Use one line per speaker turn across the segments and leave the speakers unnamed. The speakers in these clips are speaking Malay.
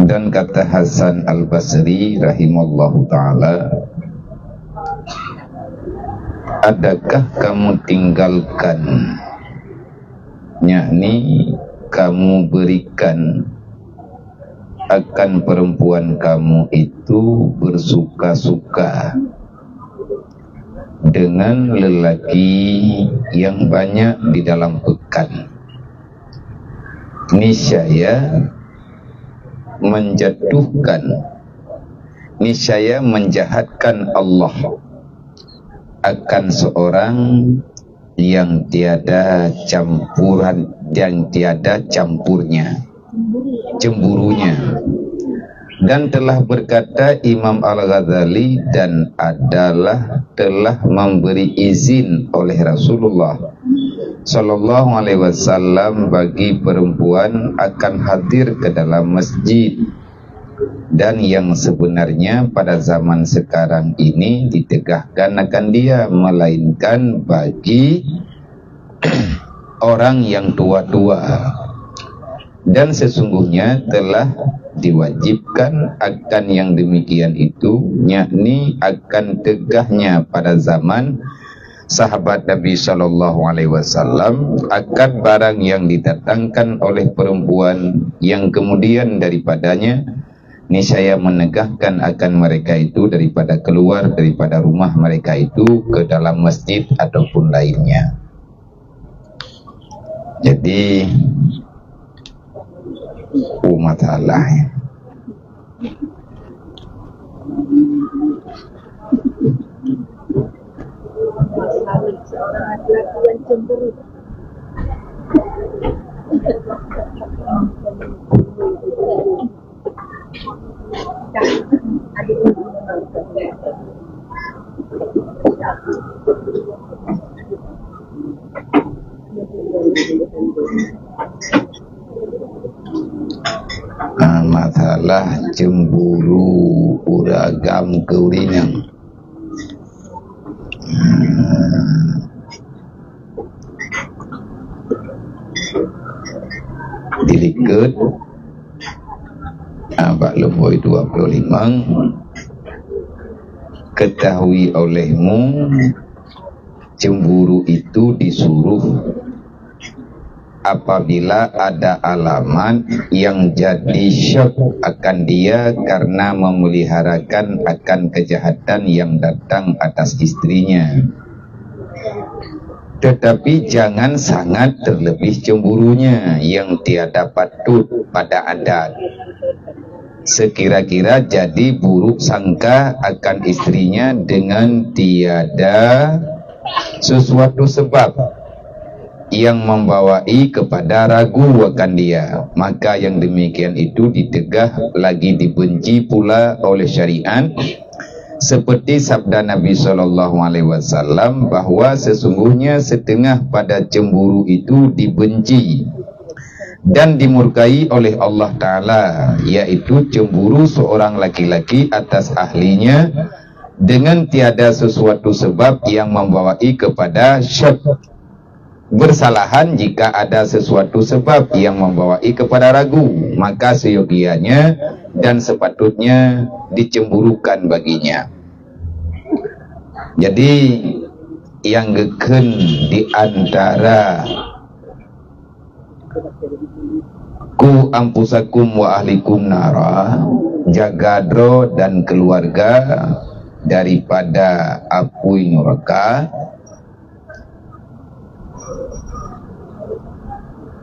Dan kata Hasan Al-Basri rahimallahu ta'ala, adakah kamu tinggalkan, yakni kamu berikan akan perempuan kamu itu bersuka-suka dengan lelaki yang banyak di dalam pekan, niscaya menjatuhkan, niscaya menjahatkan Allah akan seorang yang tiada campuran, yang tiada campurnya, cemburunya. Dan telah berkata Imam Al-Ghazali, dan adalah telah memberi izin oleh Rasulullah Sallallahu Alaihi Wasallam bagi perempuan akan hadir ke dalam masjid. Dan yang sebenarnya pada zaman sekarang ini ditegakkan akan dia, melainkan bagi orang yang tua-tua. Dan sesungguhnya telah diwajibkan akan yang demikian itu, yakni akan tegahnya pada zaman sahabat Nabi Sallallahu Alaihi Wasallam akan barang yang didatangkan oleh perempuan yang kemudian daripadanya niscaya menegahkan akan mereka itu daripada keluar daripada rumah mereka itu ke dalam masjid ataupun lainnya. Jadi umat Allah
seorang laki-laki yang cemburu.
Masalah cemburu uragam keuringan. Diliket Abak Lemboi 25, ketahui olehmu cemburu itu disuruh apabila ada alamat yang jadi syok akan dia karena memeliharakan akan kejahatan yang datang atas istrinya. Tetapi jangan sangat terlebih cemburunya yang tiada patut pada adat. Sekira-kira jadi buruk sangka akan istrinya dengan tiada sesuatu sebab yang membawai kepada ragu akan dia, maka yang demikian itu ditegah lagi dibenci pula oleh syariat, seperti sabda Nabi Sallallahu Alaihi Wasallam bahwa sesungguhnya setengah pada cemburu itu dibenci dan dimurkai oleh Allah Ta'ala, yaitu cemburu seorang laki-laki atas ahlinya dengan tiada sesuatu sebab yang membawai kepada syak. Bersalahan jika ada sesuatu sebab yang membawai kepada ragu, maka seyogianya dan sepatutnya dicemburukan baginya. Jadi yang geken di antara ku ampusakum wa ahlikum nara, jagadro dan keluarga daripada api neraka,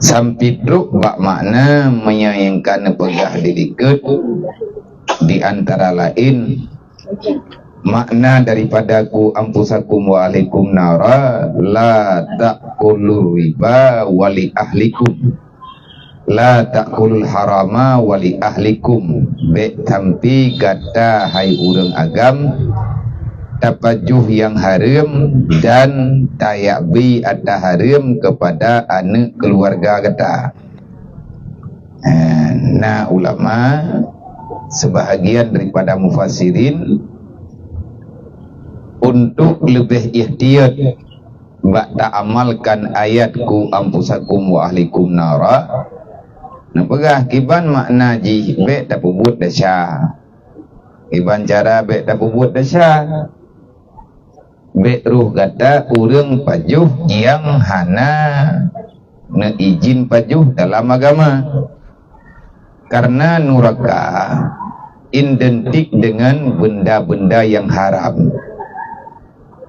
sampidruk bak makna menyayangkan pegah diliket, di antara lain makna daripada ku ampusakum wa alaikum nara, la ta'kulur riba wali ahlikum, la ta'kulul harama wali ahlikum, bek tampi kata hai urang agam tapajuh yang haram dan tayabi atau haram kepada anak keluarga kata. Nah ulama sebahagian daripada mufassirin untuk lebih ihtiyat bak tak amalkan ayat ku ampusakum wa ahlikum nara, Nak pegah kiban makna ji be tak pubut dasya. Kiban cara be tak pubut dasya. Be ruh kata urang pajuh yang hana na izin pajuh dalam agama. Karena neraka identik dengan benda-benda yang haram.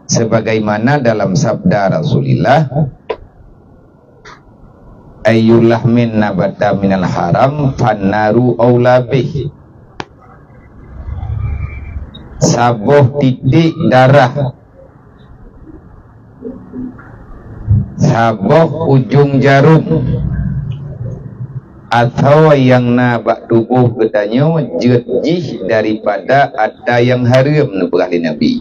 Sebagaimana dalam sabda Rasulullah, ayyullah min nabata minal haram fannaru aula bih. Sabuh titik darah, sabuh ujung jarum, atau yang nabak tubuh katanya jerjih daripada ada yang haram berkali Nabi,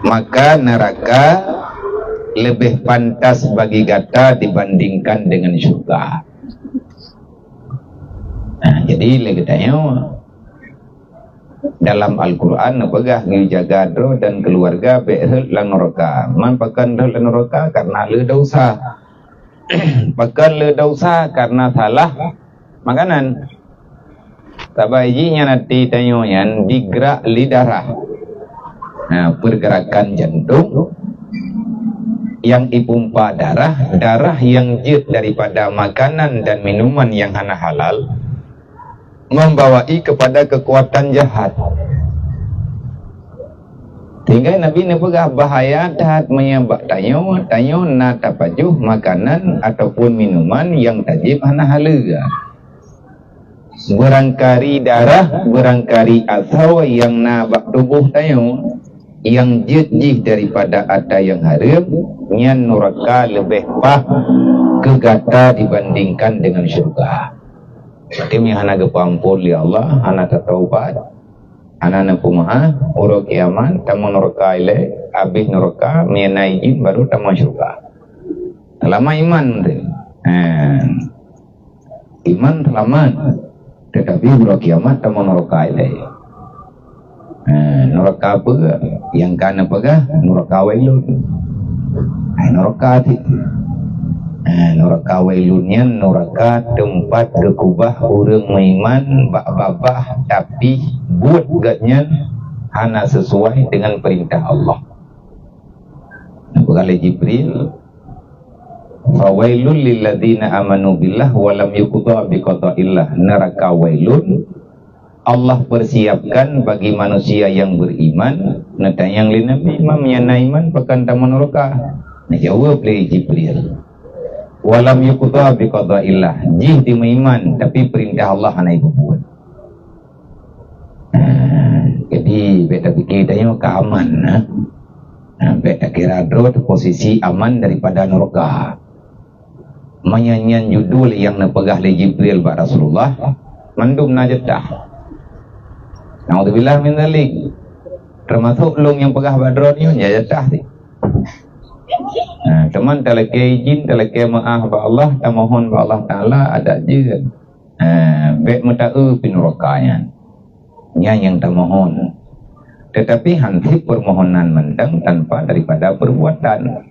maka neraka lebih pantas bagi kata dibandingkan dengan syurga. Nah, jadi katanya dalam Al-Quran pegah jaga doa dan keluarga behel lan neraka. Man pakan lan neraka karena le dosa. Pakan le dosa karena salah makanan. Tabajinya nanti tanyonya digerak lidarah. Nah, pergerakan jantung yang dipompa darah, darah yang jid daripada makanan dan minuman yang hana halal membawai kepada kekuatan jahat. Sehingga Nabi nepegah bahaya dahat menyebab tanyo na tapajuh makanan ataupun minuman yang tajib hana halal. Berangkari darah, berangkari atau yang nabak tubuh tanyo yang jejih daripada ada yang haram, nyan neraka lebih pah kegata dibandingkan dengan syurga. Jadi yang hana kepampun li Allah, hana tataubat, hana napumaha, urut kiamat, tamu neraka ile, habis neraka, mianai jin baru tamu syurga. Lama iman tu, iman selamat, tetapi urut kiamat tamu neraka ile. Neraka apa yang kana pegah neraka wailun. Neraka ti neraka wailunnya neraka tempat gekubah urang meiman babah tapi buat gatnya hana sesuai dengan perintah Allah. Kali Jibril, fawailul lil ladzina amanu billah wa lam yuqda biqada'illah. Neraka wailun Allah persiapkan bagi manusia yang beriman. Nata yang lain Nabi imam yang iman pakan taman neraka. Nah jawab oleh Jibril, walam yuqda biqada'illah, jih di iman tapi perintah Allah hana ibu buat. Jadi beta fikir tanya keaman. Beta kira drot posisi aman daripada neraka. Menyanyian judul yang napegah oleh Jibril ba Rasulullah mandum najadah. Naudzubillah min dzalik. Termasuk long yang pegah badron ni jajatah ni. Teman talake izin, talake maaf ba Allah, tamohon ba Allah Taala ada je. Baik muta'u pinurokanya. Yang tamohon. Tetapi hanti permohonan mendang tanpa daripada perbuatan.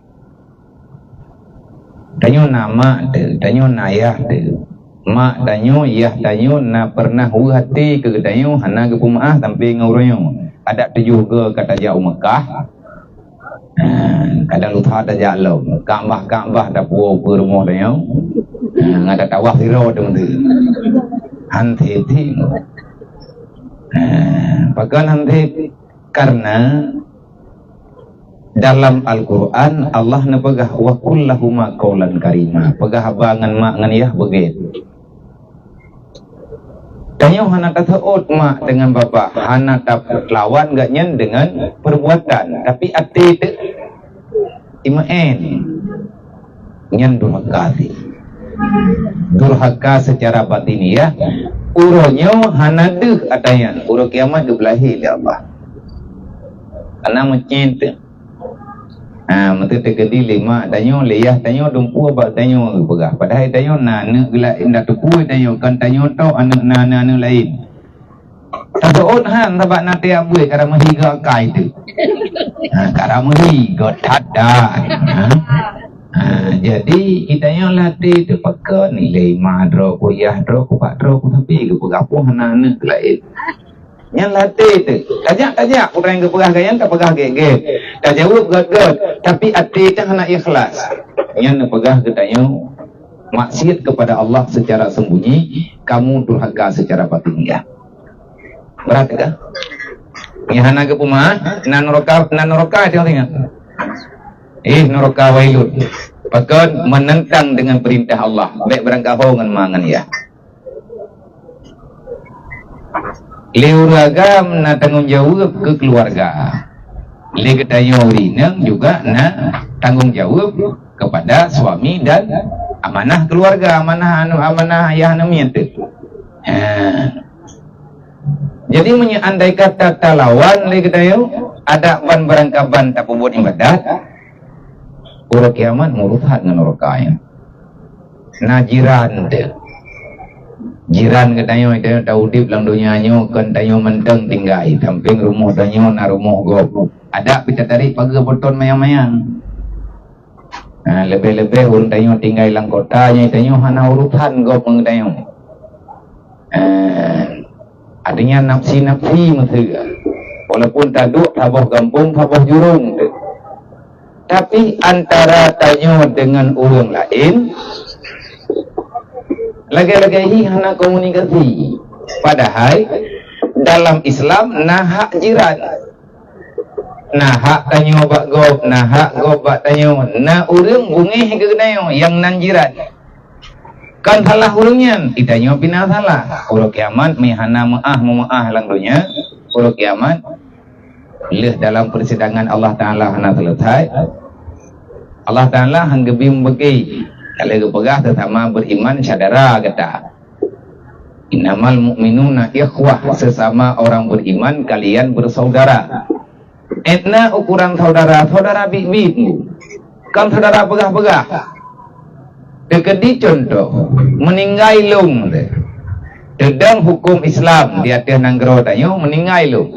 Tanyo nama tu, tanyo nayah tu. Mak tanyo, yah tanyo na pernah hati ke tanyo hana ke pumaah sampai ngauranyo. Ada tu juga kata jauh Mekah. Kadang lupa ada jalan. Ka'bah dah puas ke rumah tanyo. Ngada tawaf siro tu tu. Hanti ti. Bahkan hanti karena dalam Al-Quran Allah nepegah wa kullahuma qaulan karima. Pegah bangan mak ngan yah begitu. Tanyo hana kata mak dengan bapak, hana tak lawan gaknya dengan perbuatan, tapi ati itu iman nyan durhaka sih. Durhaka secara batiniah, uronyo hana deh atanya, uro kiamat gebelahi ya Allah. Karena mencinta. Mesti terkedi lima tanyo leyah tanyo dumpu ba tanyo pegah. Padahal tanyo nana gelak indak tupu tanyo kan tanyo tau anak nana lain. Tabuon han tabak nate abui kara mahiga kai tu. Kara mahiga tada. Jadi kita yang latih tu pakai nilai madro kuliah dro ku pak dro ku tapi ke pegapuh anak-anak lain. Yang latih tu tajak orang yang kepegah gayan tak pegah gege. Tak jawab god tapi hati tang nak ikhlas. Yang pegah katanya maksiat kepada Allah secara sembunyi, kamu durhaka secara batin. Berat ke? Yang anak ke rumah nanoroka dia tengok. Neraka wailun. Bahkan menentang dengan perintah Allah. Baik berangkahong dengan mangan ya. Leuraga na tanggung jawab ke keluarga. Le ketayo rinang juga na tanggung jawab kepada suami dan amanah keluarga, amanah ayah namanya tu. Jadi andai kata talawan le ketayo ada ban berangkaban tak buat ibadat. Urut kiamat muruthat dengan urut-kain. Nah jiran tu. Jiran katanya itu tahu dip lang dunianya kan tanyo menteng tinggai samping rumah tanyo na rumah gop. Ada pita tarik pagi beton mayang-mayang. Lebih-lebih urut tanyo tinggai lang kotanya tanyo hana urutan gop ng tanyo. Adanya nafsi-nafsi mestiga. Walaupun taduk tabah kampung tabah jurung tu. Tapi antara tanyo dengan orang lain lagi-lagi hana komunikasi. Padahal dalam Islam nahak jiran, nahak tanyo bak gop, nahak gop bak tanyo, na orang bungih ke tanyo yang nan jiran. Kan salah orangnya, itanyo pindah salah. Urut kiamat mihana maah lang dunia. Urut kiamat leh dalam persidangan Allah Ta'ala hana selesai. Allah Ta'ala hanggebim bagi kalau kepegah sesama beriman saudara kata innamal mu'minuna ikhwah, sesama orang beriman kalian bersaudara. Etna ukuran saudara bibit kan saudara pegah-pegah dekedi contoh meninggal lung dedang hukum Islam di atas nanggro tanyo meninggal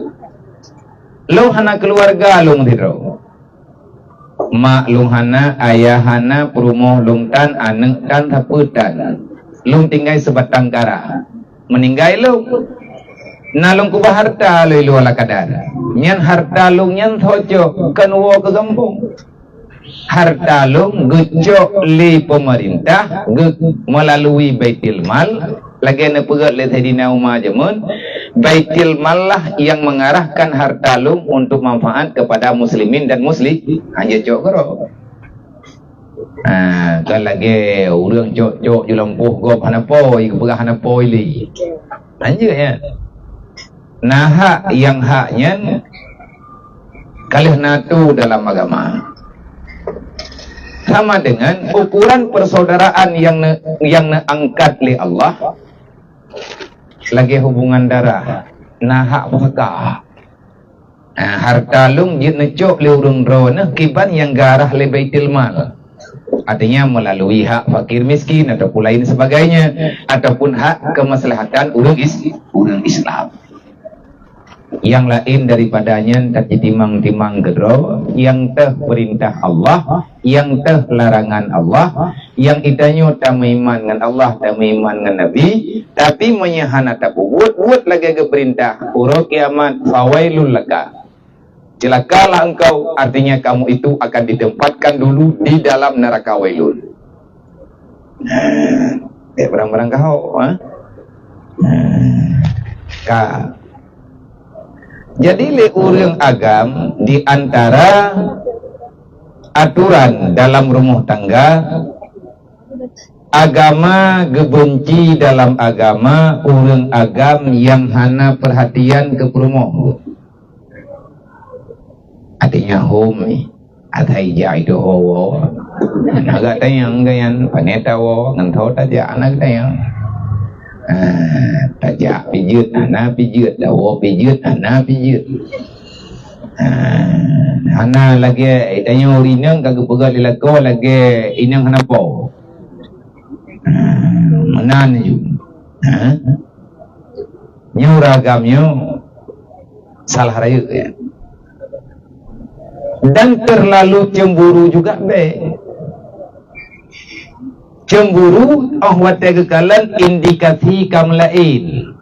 lung hana keluarga lung diro mak lung hana ayah hana perumoh lung tan anak tan taputan lung tinggal sebatang kara meninggal lung nalung kubah harta lu ala kadar nyan harta lung nyan thojo kanwo ke kampung harta lung gecok li pemerintah melalui baitil mal lagi na pegat le tadina umma jamun baitil mal lah yang mengarahkan harta lung untuk manfaat kepada muslimin dan muslim hanya cok kero kan lagi urang cok julampuh gop hanapoi kepegah hanapoi li hanya ya nah hak yang haknya kalih natu dalam agama sama dengan ukuran persaudaraan yang angkat oleh Allah lagi hubungan darah nahak fakah harta lung jid necok le urung drone kiban yang garah le baitil mal artinya melalui hak fakir miskin ataupun lain sebagainya ataupun hak kemaslahatan urang Islam yang lain daripadanya tak timang-timang gedro yang teh perintah Allah yang teh larangan Allah yang itanyo tak meiman dengan Allah tak meiman dengan Nabi tapi menyahana tak buat lagi ke perintah urut kiamat fawailul laka celakalah engkau artinya kamu itu akan ditempatkan dulu di dalam neraka wailun barang-barang kau jadi le urang agam di antara aturan dalam rumah tangga agama gebenci dalam agama urang agam yang hana perhatian ke perumah artinya home atai jai do ho naga tayang gayan paneta wo ngantho ta ja anak tayang tajak pijut ana pijut dawo pijut ana pijut ana lagi itanyo rinang kagak pegal lako lagi inang hanapo manan ju nyuragamnya salah rayu ya dan terlalu cemburu juga be cemburu wate kekalan indikasi kam lain.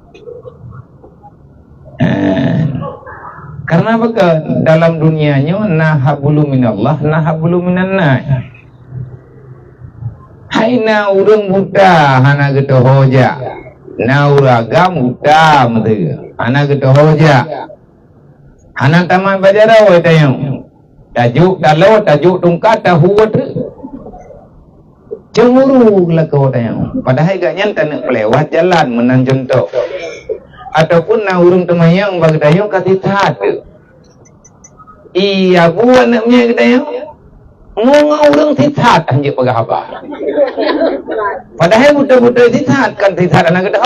Karena apa? Dalam dunianya nahabulu minallah nahabulu minannas. Haina urang buta hana gitu hoja. Na uragam buta mete. Hana gitu hoja. Hana taman bajara wa tayang. Tajuk dalau tajuk tungkat tahuat. Cemburu lakau tayang. Padahal gaknya tak lewat jalan menang contoh. Ataupun na urang temayang bagdayong katitat. Iya buat naknya kedayong. Ngau urang titat anjir pagahaba. Padahal buta-buta titat kan titat anak kedah.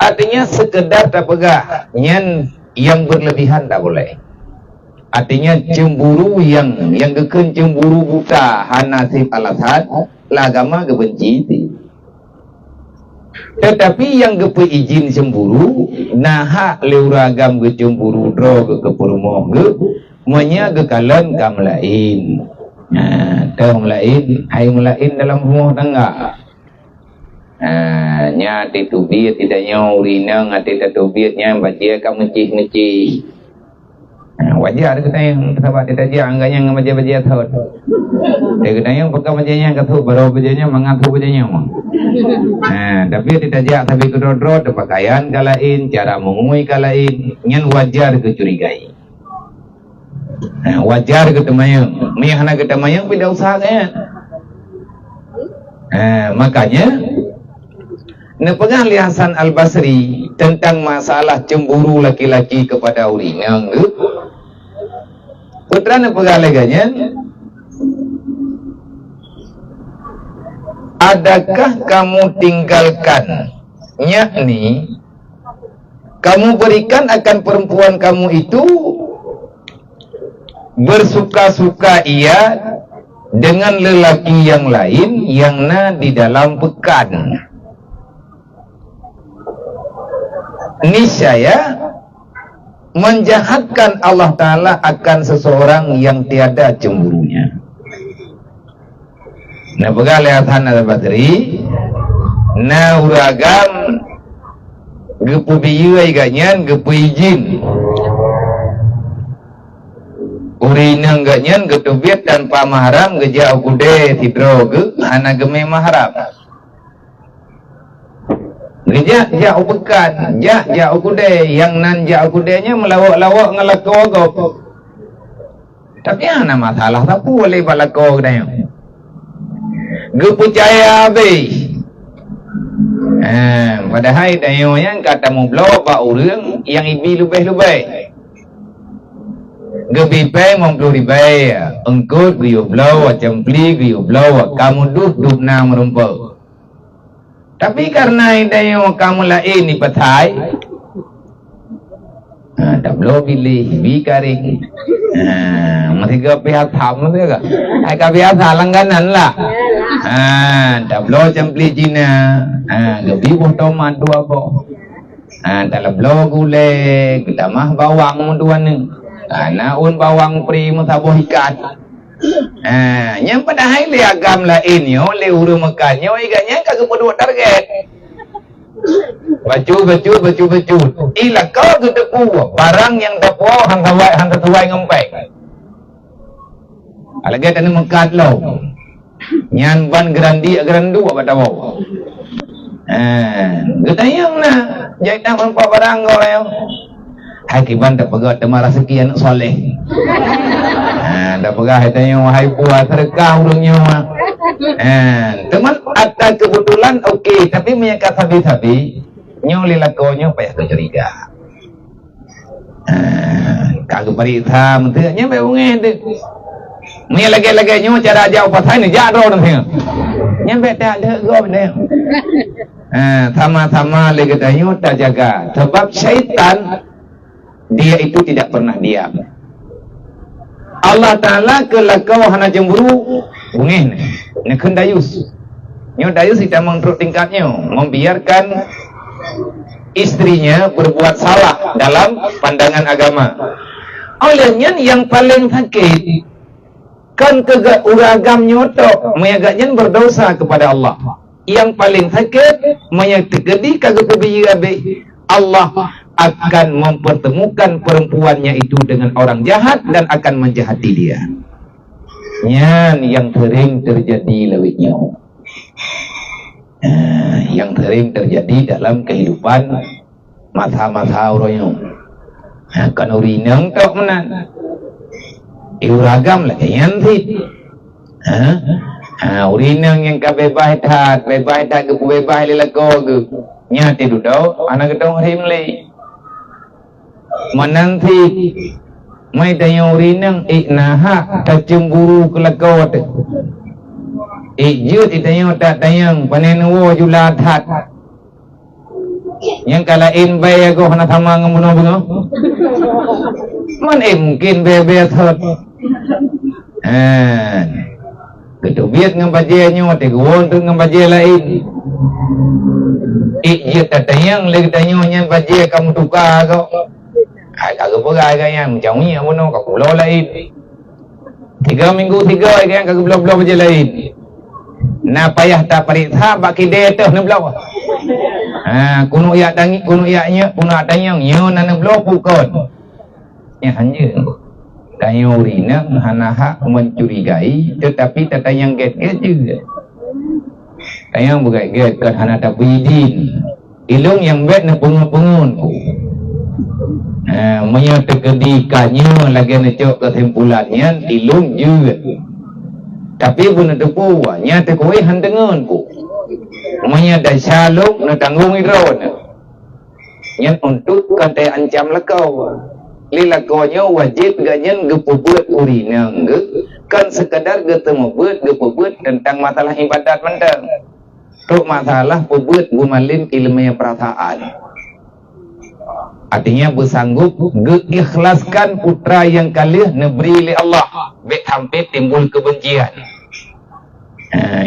Artinya sekedar tak pegah yang berlebihan tak boleh. Artinya cemburu yang keken cemburu buta hanasib alasan lagama kebenci. Tetapi yang gepe izin cemburu nah leuragam ge cemburu dro ge keperumoh ge menya ge kalan kam lain. Kam lain hai lain dalam rumah tangga. Nya titubit tidak nyaurina ngati tatubitnya baca kamu cih-cih. Wajar kita yang sahabat kita dia angganya ngamaja-baja thot. Kita yang pegang bajanya kathu baru bajanya mangatu bajanya mah. Tapi tidak jak tapi kedodro pakaian kalain, cara mengumui kalain, nyan wajar kecurigai. Wajar ketemayang, meyahna ketemayang tidak usah kan. Makanya nepegang Hasan Al-Basri tentang masalah cemburu laki-laki kepada urinang. Putra nepegang leganya. Adakah kamu tinggalkan, yakni kamu berikan akan perempuan kamu itu bersuka-suka ia dengan lelaki yang lain yang di dalam pekan. Niscaya menjahatkan Allah Ta'ala akan seseorang yang tiada cemburunya. Nah pegang Hasan Al-Basri na uragam gepu biyu ai ganyan gepu izin urinang ganyan getubit tanpa mahram geja ukude tidro ge ana geme mahram geja ja upekan ja ukude yang nan ja ukudenya melawak-lawak ngelakogop tapi ana masalah tapu boleh balakog dayang gepercaya habis. Padahal dayo yang kata mu blow ba urang yang ibi lebih-lebih. Gebipai memplu ribai, engkut biu blow, cempli biu blow, kamu duduk na merumpau. Tapi karena dayo kamu lain ni patai. Tak blow pilih bi karing. Masih ke pihak tham tu ke? Ai ka pihak langganan lah. Tak blow cempli Cina. Gebi boto madu apa? Tak blow gule, kita mah bawang muduan ni. Naun bawang pri mutabuh ikan. Yang padahal le agam lain yo, le uru makan yo, iganya kagak pedua target. Baju. Ila kau gedepu barang yang dapo hang tuai ngempek. Alage tani mengkat lo. Nyan ban grandu apa tahu. Getayang na jai tak mampu barang kau leo. Hakiban tak pegat temara sekian soleh. Tak pegah tanya wahai buat terkah urungnya mah. Teman ada kebetulan okey, tapi menyekat sabi-sabi nyoli lakonyo payah kecuriga. Kagak perintah mentenya beunge deh. Ni lagi-lagi nyo cara jauh pasai ni jadro nanti. Nyampe tak ada go benar. Sama-sama lagi tanyo tak jaga. Sebab syaitan dia itu tidak pernah diam. Allah Ta'ala kelakau hana cemburu bungin ni kendayus nyo dayus tidak mengteruk tingkatnya membiarkan istrinya berbuat salah dalam pandangan agama. Olehnya yang paling sakit kan kegak uragam nyotok mayagaknya berdosa kepada Allah. Yang paling sakit mayag tegedi kagak kebiyabe, Allah akan mempertemukan perempuannya itu dengan orang jahat dan akan menjahati dia. Nyan yang sering terjadi lewitnya, yang sering terjadi dalam kehidupan masa-masa orang. Kan urinang tok menan iuragam lah kayan sih. Urinang yang kabebah hat ke bebah lelago ke nyati dudau anak ketong rimli menanti mai tayang urinang iknaha tercemburu ke lagot jut itayang tak tayang panenuwo julat hat yang kala imbai aku hana sama ngamuno bungo man mungkin bebe thot ketubiat ngabaje nyo te gawon tu ngabaje lain iya tatayang lagi tanyo nyan baje kamu tuka ko ay kagak pegay kayang jauhnya mono ka pulau lain 3 minggu 3 kayang kagak blok-blok baje lain na payah ta pariksa baki deto na blok kuno ya dangi kuno ya nya kuno tanyang nyo na blok pukon ya hanya tanya urina hanaha mencurigai tetapi tatayang get-get juga tayang bukai-get kan hana tapidin ilung yang bet na pengun-pengun menyatakan lagi necok kesimpulannya ilung juga tapi pun ada puanya tekoi handengan ku menyadai salung na tanggung idron yang untuk kantai ancam lekau lilakonya wajib ganyan gepubuat urinang kan sekadar getemu buat gepubuat tentang masalah ibadat mendang tuk masalah pubuat gumalin ilmu perasaan artinya bersanggup ikhlaskan putra yang kalih neberi li Allah bet hampir timbul kebencian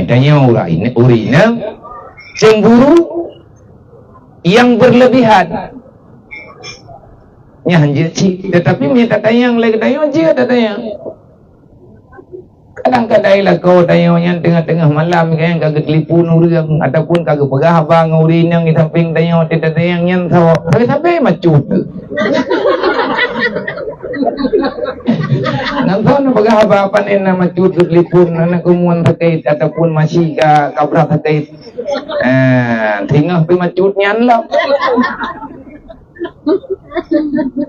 tanya urinang cemburu yang berlebihan nya hanjir ci tetapi minta tayang lagi tayang aja tayang kadang-kadang lah kau tayang yang tengah-tengah malam kan kagak telefon urang ataupun kagak pegah abang urinang di samping tayang tidak tayang yang tahu tapi macut nanti na pegah apa ni na macut telefon anak kumuan terkait ataupun masih kabrak terkait tinggal pi macut nyan lah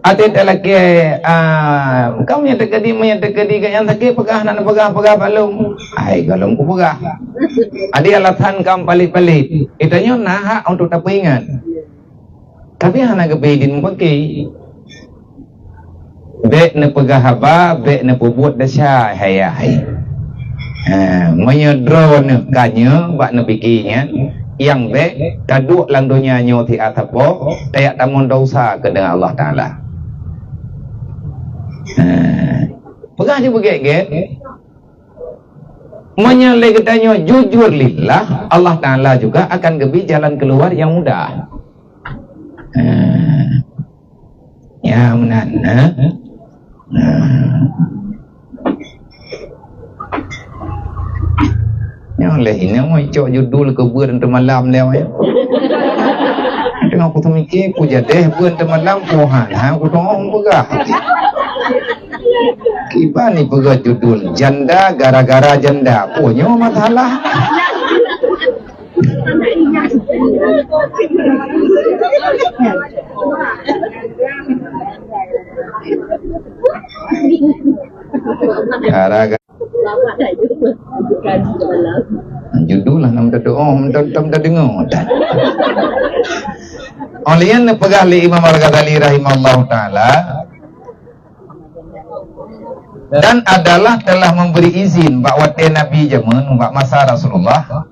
atit lagi kamu yang terkedi yang sakit pegah nak pegah balung ai galung ku pegah ada alasan kamu palit-palit itanya nah untuk tapingan tapi hana kepedin pakai bek na pegah haba bek na pubut dasya hayai menyedro na kanya bak na bikinya yang baik kaduk lang dunia nyo ti atapo tayak tamun dosa ke dengan Allah Ta'ala pegah dia begek-gek menyalai katanya jujur lillah Allah Ta'ala juga akan gebi jalan keluar yang mudah ya menan yang lain yang mau cok judul ke buan malam lewat ya. Tengok aku termikir aku jadi buan malam pohan, aku tengok pegah. Kiba ni pegah judul janda gara-gara janda, punya masalah. Gara-gara judul lah nama doa kita dengar olian pegah li Imam Al-Ghazali rahimahullah ta'ala dan adalah telah memberi izin bahwa Nabi zaman masa Rasulullah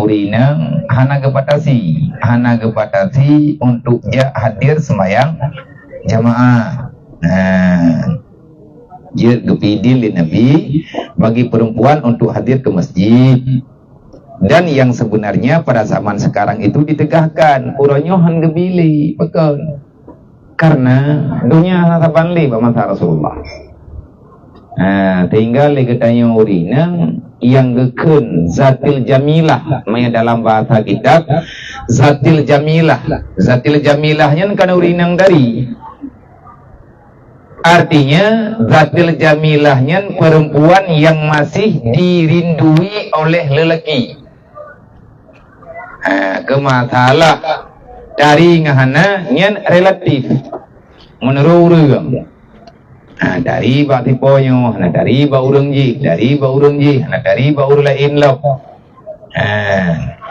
urina hana gepatasi untuk hadir sembahyang jamaah dia gepidin li Nabi bagi perempuan untuk hadir ke masjid dan yang sebenarnya pada zaman sekarang itu ditegahkan uronyohan gebili pekan karena dunia hanasaban li masa Rasulullah Tinggal lagi tanya urinang yang gekun zatil jamilah maya dalam bahasa kitab zatil jamilahnya kan urinang dari artinya zatil jamilahnya perempuan yang masih dirindui oleh lelaki. Kemasalah dari ngahana nyan relatif menurut urang. Dari ba tiponyo, dari ba urang ji, dari ba urang lain lo.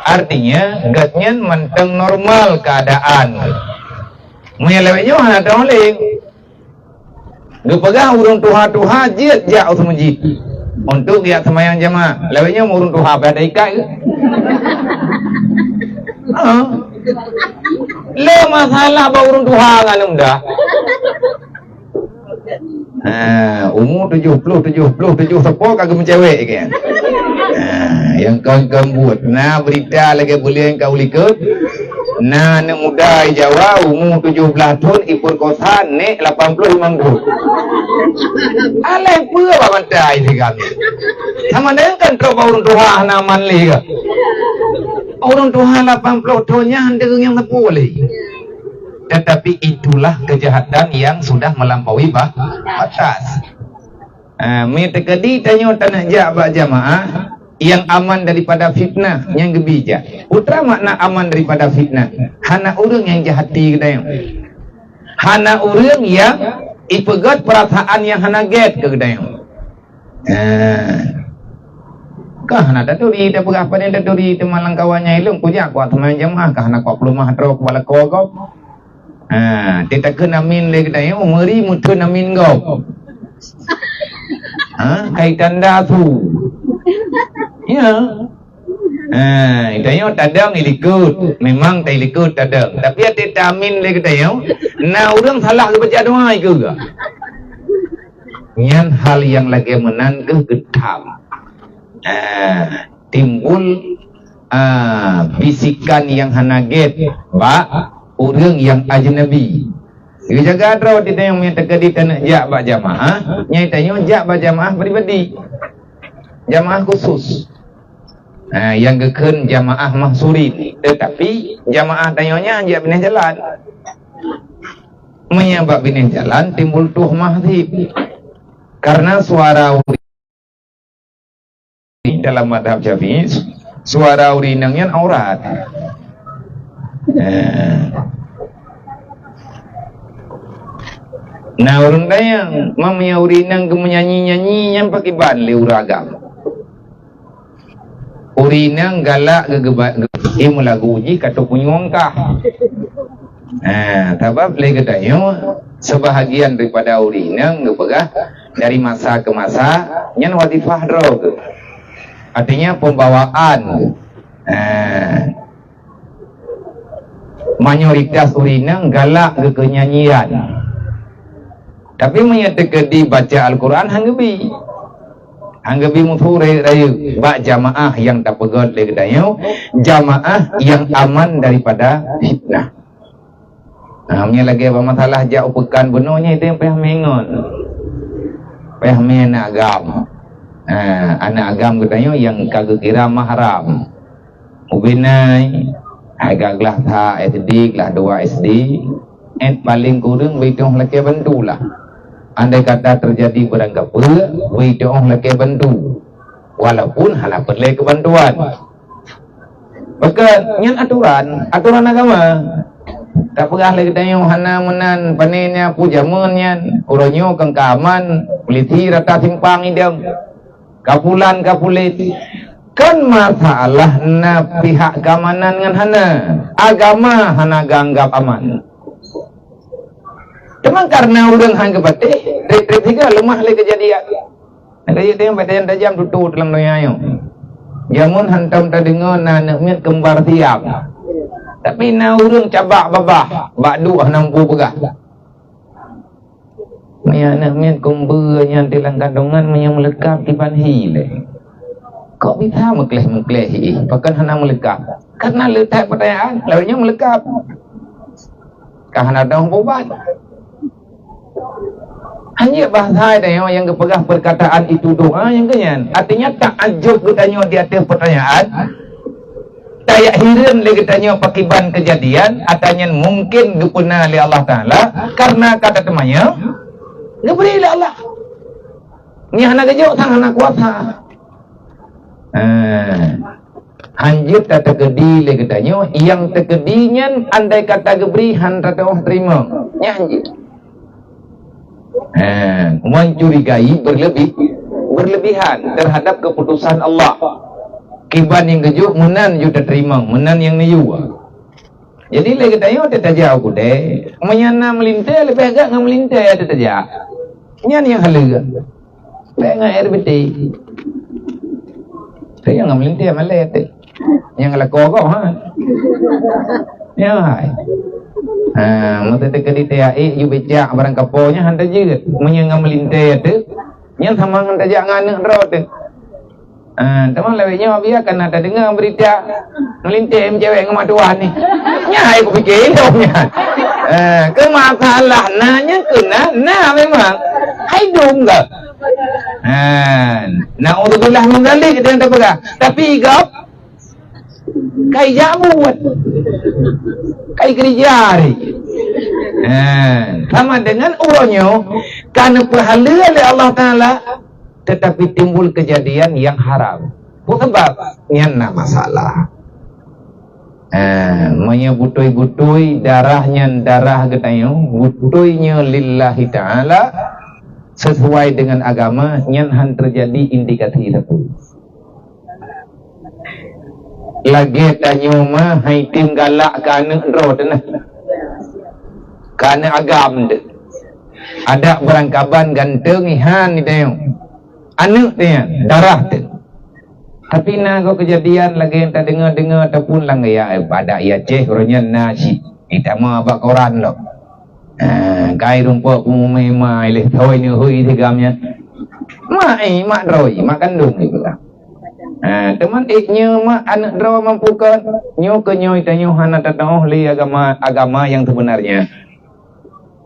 Artinya gatnyan menteng normal keadaan. Menyelewenya hana toleng. Gepegang urang tuha jiat ja usah menjid. Untuk dia semayang jamaah, lewenya urang tuha pada ikai. Le masalah ba urang tuha nganum dah. Umur 70 sepuluh kagak mencewek kan. Yang kawan buat berita lagi boleh kau likut. Anak muda Jawa umur 17 tahun ipur kosan nek 85 tahun. Alai pua ba mantai si kami. Sama dengan kan kau urang tuha naman liga. Urang tuha 80 tahunnya handeng yang boleh. Tetapi itulah kejahatan yang sudah melampaui batas. Metekadi tanya tanah jamaah yang aman daripada fitnah yang gebijak. Putra makna aman daripada fitnah. Hana urang yang jahati kedayang. Hana urang yang ipegat perasaan yang hana get ke kedayang. Kah hana taturi dah berapa ni taturi temalang kawannya ilung puja kuat teman jamaah kah hana kau pelumah teruk kepala kau. Kita kena amin lagi dah. Meri mutu amin kau. Kaitan dah tu. Ya. Itanya tadang ilikut. Memang tak ilikut tadang. Tapi ada amin lagi dah. Nah orang salah ke baca doa ke ke? Yang hal yang lagi menan ke getam. Timbul bisikan yang hanaget. Orang yang ajnabi. Jaga draw kita yang minta ke tanah jak ba jamaah, nyai tanya jak ba jamaah pribadi. Jamaah khusus. Yang gekun jamaah mahsuri, tetapi jamaah tanyanya jak bineh jalan. Menyabab bineh jalan timbul tuh mahdzib. Karena suara dalam madhab Syafi'i, suara urinangnya aurat. Nah orang dayang mamanya urinang ke menyanyi-nyanyi yang pakai banli uragam. Urinang galak ke lagu uji kata punyongkah. Sebab lagi katanya sebahagian daripada urinang kepegah dari masa ke masa yang wadifah drog. Artinya pembawaan. Mayoritas urinang galak ke kenyanyian. Tapi menyatakan dibaca Al-Quran hanggabi muthuri rayu ba jamaah yang tak pegot lagi dayo, jamaah yang aman daripada fitnah. Namanya lagi apa masalah jauh pekan benuhnya itu yang payah mengon. Payah anak agam. Anak agam katanya yang kagak kira mahram. Ubinai agaklah tha SD lah 2 SD. Paling kurang beitong laki bantulah. Andai kata terjadi beranggap beitong laki bantu. Walaupun halapat lagi kebantuan. Bahkan yang aturan agama. Tak pernah lagi tanya hana menan panennya pujamannya uronyo kengkaman peliti rata simpang idam kapulan kapulit kan masalah na pihak keamanan dengan hana agama hana ganggap aman. Cuma karena orang hanggap batih tiga lemah lagi kejadian. Kejadian yang tajam tutup dalam dunia yo. Jamun hantam terdengar nak miat kembar tiap. Tapi na urang cabak babah, bak duah nampu pegah. Maya nak miat kumber yang tilang kandungan yang melekap di panhi le. Kok bisa mekleh-mekleh bahkan hana melekap. Karena letak pertanyaan, lawannya melekap. Kahana dong bobat. Hanya bahasa dia yang kepegah perkataan itu doa yang kenyan. Artinya tak ajub katanya di atas pertanyaan. Tak hiran lagi katanya pakiban kejadian. Atanya mungkin gepuna oleh Allah Ta'ala. Karena kata temannya, diberi oleh Allah. Ni anak kejuk sang anak kuasa. Hanjut tak terkedi lagi katanya. Yang terkedinya andai kata geberi han tak tahu terima. Ni hanjut. Mencurigai berlebihan terhadap keputusan Allah. Kiban yang kejuk menan juga terima, menan yang niu. Jadi lagi tayo tetaja aku deh. Menyana melintai lebih agak ngam melintai tetaja. Nyan yang halega. Pengen air beti. Saya ngam melintai malah teh. Yang lako kau ha. Ya hai. Mata tekadi TAI you becak barang kaponya hantar juga menyangam melintai tu yang sama hantar jangan anak ro tu. Teman lewatnya biar kan ada dengar berita melintai cewek dengan tuan ni. Nya aku fikir dongnya. Ke masalah nanya kena nah memang hai dong enggak. Naudzubillah min zalik kita yang terpegang. Tapi gap kai jamuat kai kerja hari sama dengan uronyo karena pahala oleh Allah Ta'ala tetapi timbul kejadian yang haram sebab nyana masalah menyebutui darahnya darah getayo butuinya lillahi Ta'ala sesuai dengan agama nyan terjadi indikasi itu lagi tanya mah hai tim galak kana roh tenah kana agam de ada berangkaban ganteng ihan ni tengok anak dia darah tu tapi na kau kejadian lagi yang tak dengar ataupun lang ya pada ia ceh ronya nasi kita mah abak koran lo kai rumput umumai leh thoi ni hui tigamnya mai mak roi makan dong gitu lah. Teman iknya mak anak draw mampukan nyo ke nyo itanyo hana tatau li agama yang sebenarnya.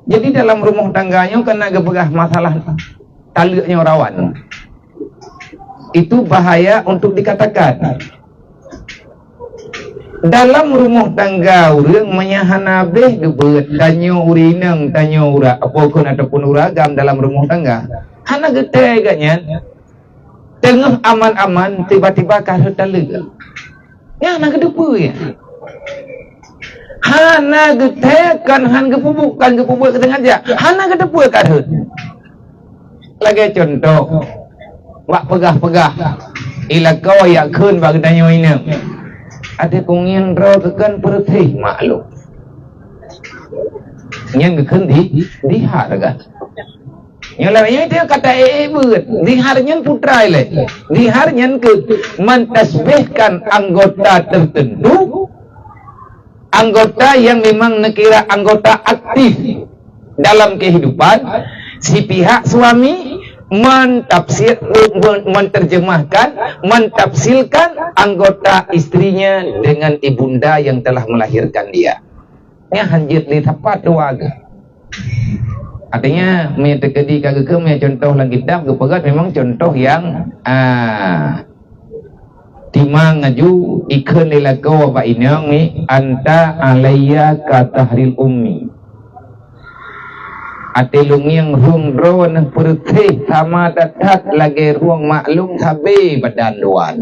Jadi dalam rumah tangganya kena gebegah masalah taluknya rawan. Itu bahaya untuk dikatakan. Dalam rumah tangga urang menyahana beh gebet tanyo urineng tanyo ura apapun ataupun uragam dalam rumah tangga. Hana gede ganyan. Tengah aman-aman tiba-tiba kahut talega. Ya nak kedepu ya. Hana getekan han gepubuk kesengaja. Hana kedepu kahut. Lagi contoh. Wak pegah-pegah. Ila kau yak keun bagi tanyo ini. Ada kongin ro kekan pertih maklum. Yang keun di harga. Yang lainnya itu kata beut diharnya putra ile diharnya ke mentasbihkan anggota tertentu anggota yang memang nekira anggota aktif dalam kehidupan si pihak suami mentafsirkan anggota istrinya dengan ibunda yang telah melahirkan dia. Ini hanjit li tepat doaga. Artinya menyertai kagak contoh lang kitab kepegat memang contoh yang timang ngaju ikan lelako apa inang ni anta alaya katahril ummi atelung yang ruang drone pertih sama datat lagi ruang maklum sabe badan luar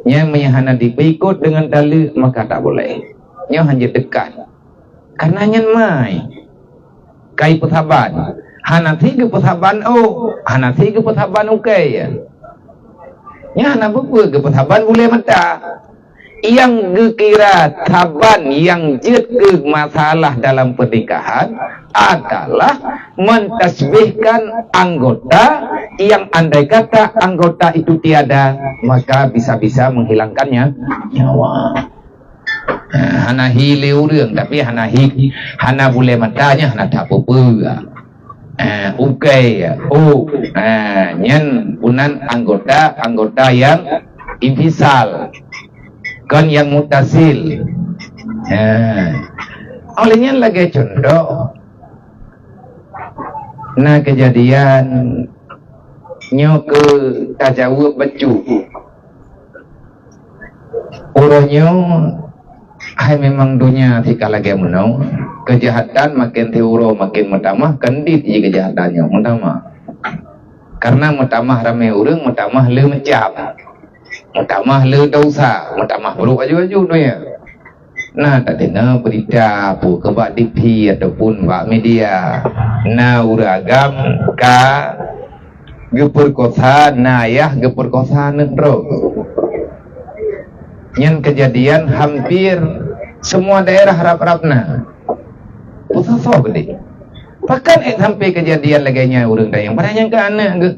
yang menyahana dipikut dengan dalil maka tak boleh yang hanya dekat karena nyan mai kai persahaban hanati ke persahaban hanati ke persahaban okey ya hana buku ke persahaban boleh mata yang dikira sahaban yang jet ke masalah dalam pernikahan adalah mentasbihkan anggota yang andai kata anggota itu tiada maka bisa-bisa menghilangkannya nyawa. Hana hile urang tapi hana boleh matanya hana tak apa-apa. Okey. Nyen punan anggota yang infisal. Kan yang mutasil. Olehnya lagi contoh. Nah kejadian nyo ke tajawab baju uronyo hai memang dunia tika lagi menau kejahatan makin teuro makin mutamah kendit je kejahatannya mutamah karena mutamah ramai urang mutamah le mencap mutamah le dosa mutamah buruk aju-aju dunia. Nah tak kena berita apa kebak TV ataupun bak media nah uragam ka geperkosa nayah geperkosa netro yang kejadian hampir semua daerah harap-harapna usah gede bahkan sampai kejadian laganya urang dayang pada yang ke anak ke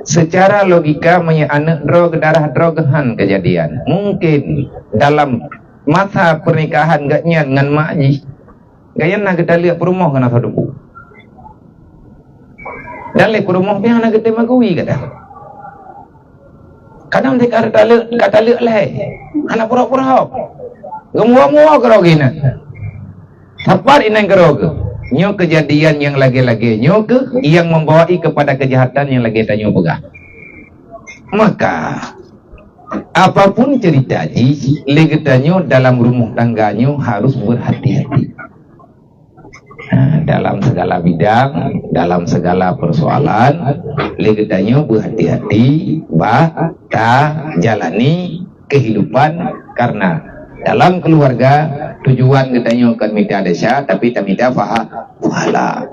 secara logika punya anak drog darah drogahan kejadian mungkin dalam masa pernikahan gak nyan ngan makji gaya nak kita lihat perumah kena saduku dan lek rumah biang nak kita magui kata kadang dia kata lek leh anak pura-pura hok gemua-mua kerogina sabar inang kerog nyo kejadian yang lagi-lagi nyo ke yang membawai kepada kejahatan yang lagi tanyo pegah maka apapun cerita ji legetanyo dalam rumah tangganya harus berhati-hati. Dalam segala bidang, dalam segala persoalan, legetanyo berhati-hati, ta jalani kehidupan karena dalam keluarga tujuan getanyo kan minta desa tapi tak minta pahala.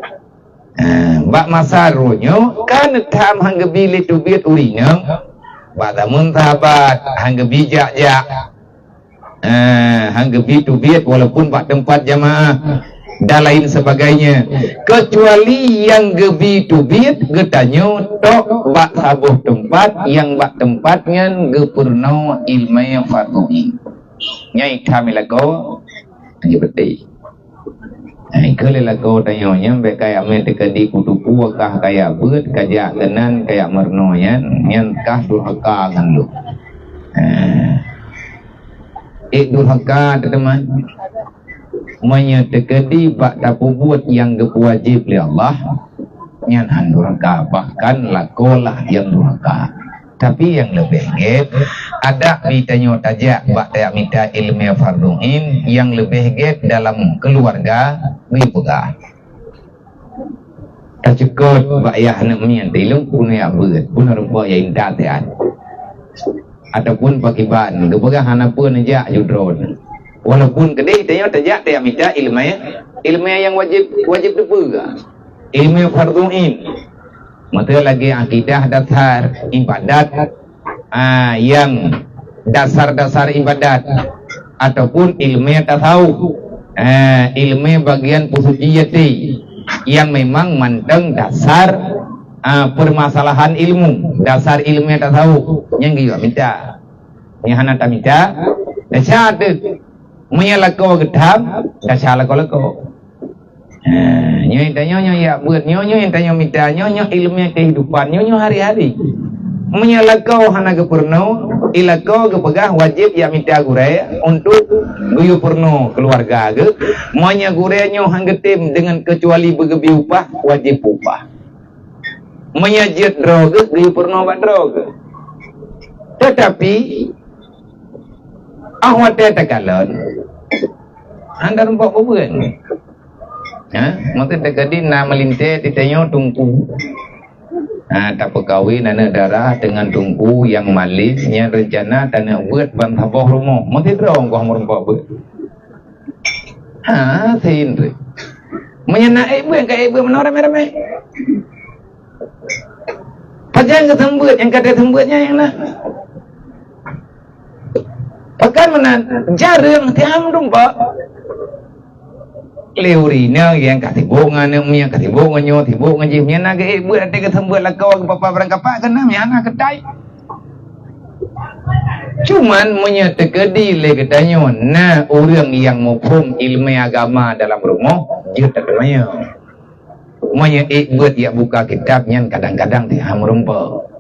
Bak masaronyo kan tam hanggebi litubit urinyo, badamun sahabat hanggebi jak-jak, hanggebi tubit walaupun bak tempat jamaah. Dan lain sebagainya kecuali yang gebi tubit getanyo tok bak sabuh tempat yang bak tempatnya gepurno ilmu fatuhi nyai kami lago aja beti ai kele lago tanyo nyambe kaya mente kedi kutupu kah kaya beut kajak tenan kaya merno yan kah durhaka kan lu durhaka teman menyetekedi bak tapu buat yang wajib oleh Allah nyan durhaka bahkan lakolah yang durhaka tapi yang lebih get ada mitanyo tajak bak tayak minta ilmu farduin yang lebih get dalam keluarga bipegah tak cukup bak yah nak mian tilung pun ya beut pun rupa ya indah tean ataupun pakiban gepegah hanapun aja judron walaupun kedai tanya tajak dia minta ilmu yang wajib dipegang ilmu fardhuin mata lagi akidah dasar ibadat yang dasar-dasar ibadat ataupun ilmu tasawuf ilmu bagian pusujiyati yang memang mandeng dasar permasalahan ilmu dasar ilmu tasawuf yang juga minta yang hana tak minta dasar menyalako gedam dasar lako nyoy tanyo ya buat nyoy tanyo minta nyoy ilmu kehidupan nyoy hari-hari menyalako hana gepurno ilako gepegah wajib ya minta gure untuk guyu purno keluarga ge monya gure nyo hanggetim dengan kecuali begebi upah wajib upah menyajit droge guyu purno bak droge tetapi awate takalon anda rumpok bukan maka terjadi na melinte ditanyo tungku tak pekawin anak darah dengan tungku yang malisnya rencana tanah buat bantaboh rumah maka terong kau merumpok buat sindri menyenang ibu yang kaya ibu menora meremeh pajang kesembut yang kata sembutnya yang nak pakai menan jarang tiang rumpak leurina yang kasih bongan yang kasih bongannya tibuk ngaji yang nak ibu ada kesembut lakau papa berangkapak kena yang nak kedai cuman menyetekedi le kedanyo nah orang yang mufhum ilmu agama dalam rumah dia tak kenanya monya buat dia buka kitabnya kadang-kadang tiang rumpak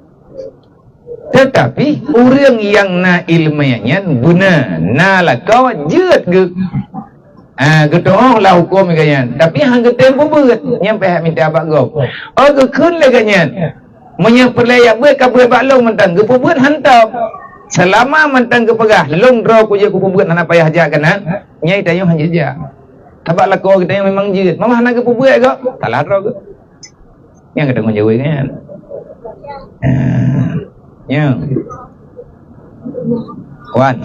tetapi orang yang na ilmunya guna na lakau jet ge Gedong lah hukum ganyan. Tapi hang getem pun berat. Nyampe hak minta abak gop. Oh ke kun le ganyan. Menye perlayak beut ka beut bak long mentang ke beut hantam. Selama mentang ke pegah long draw ku je ku beut hana payah ajak kan. Nyai tayo hang jejak. Tabak lako kita yang memang jerit. Mama hana ke beut ke? Kalah draw ke. Yang ketemu jauh kan. Ya. Wan.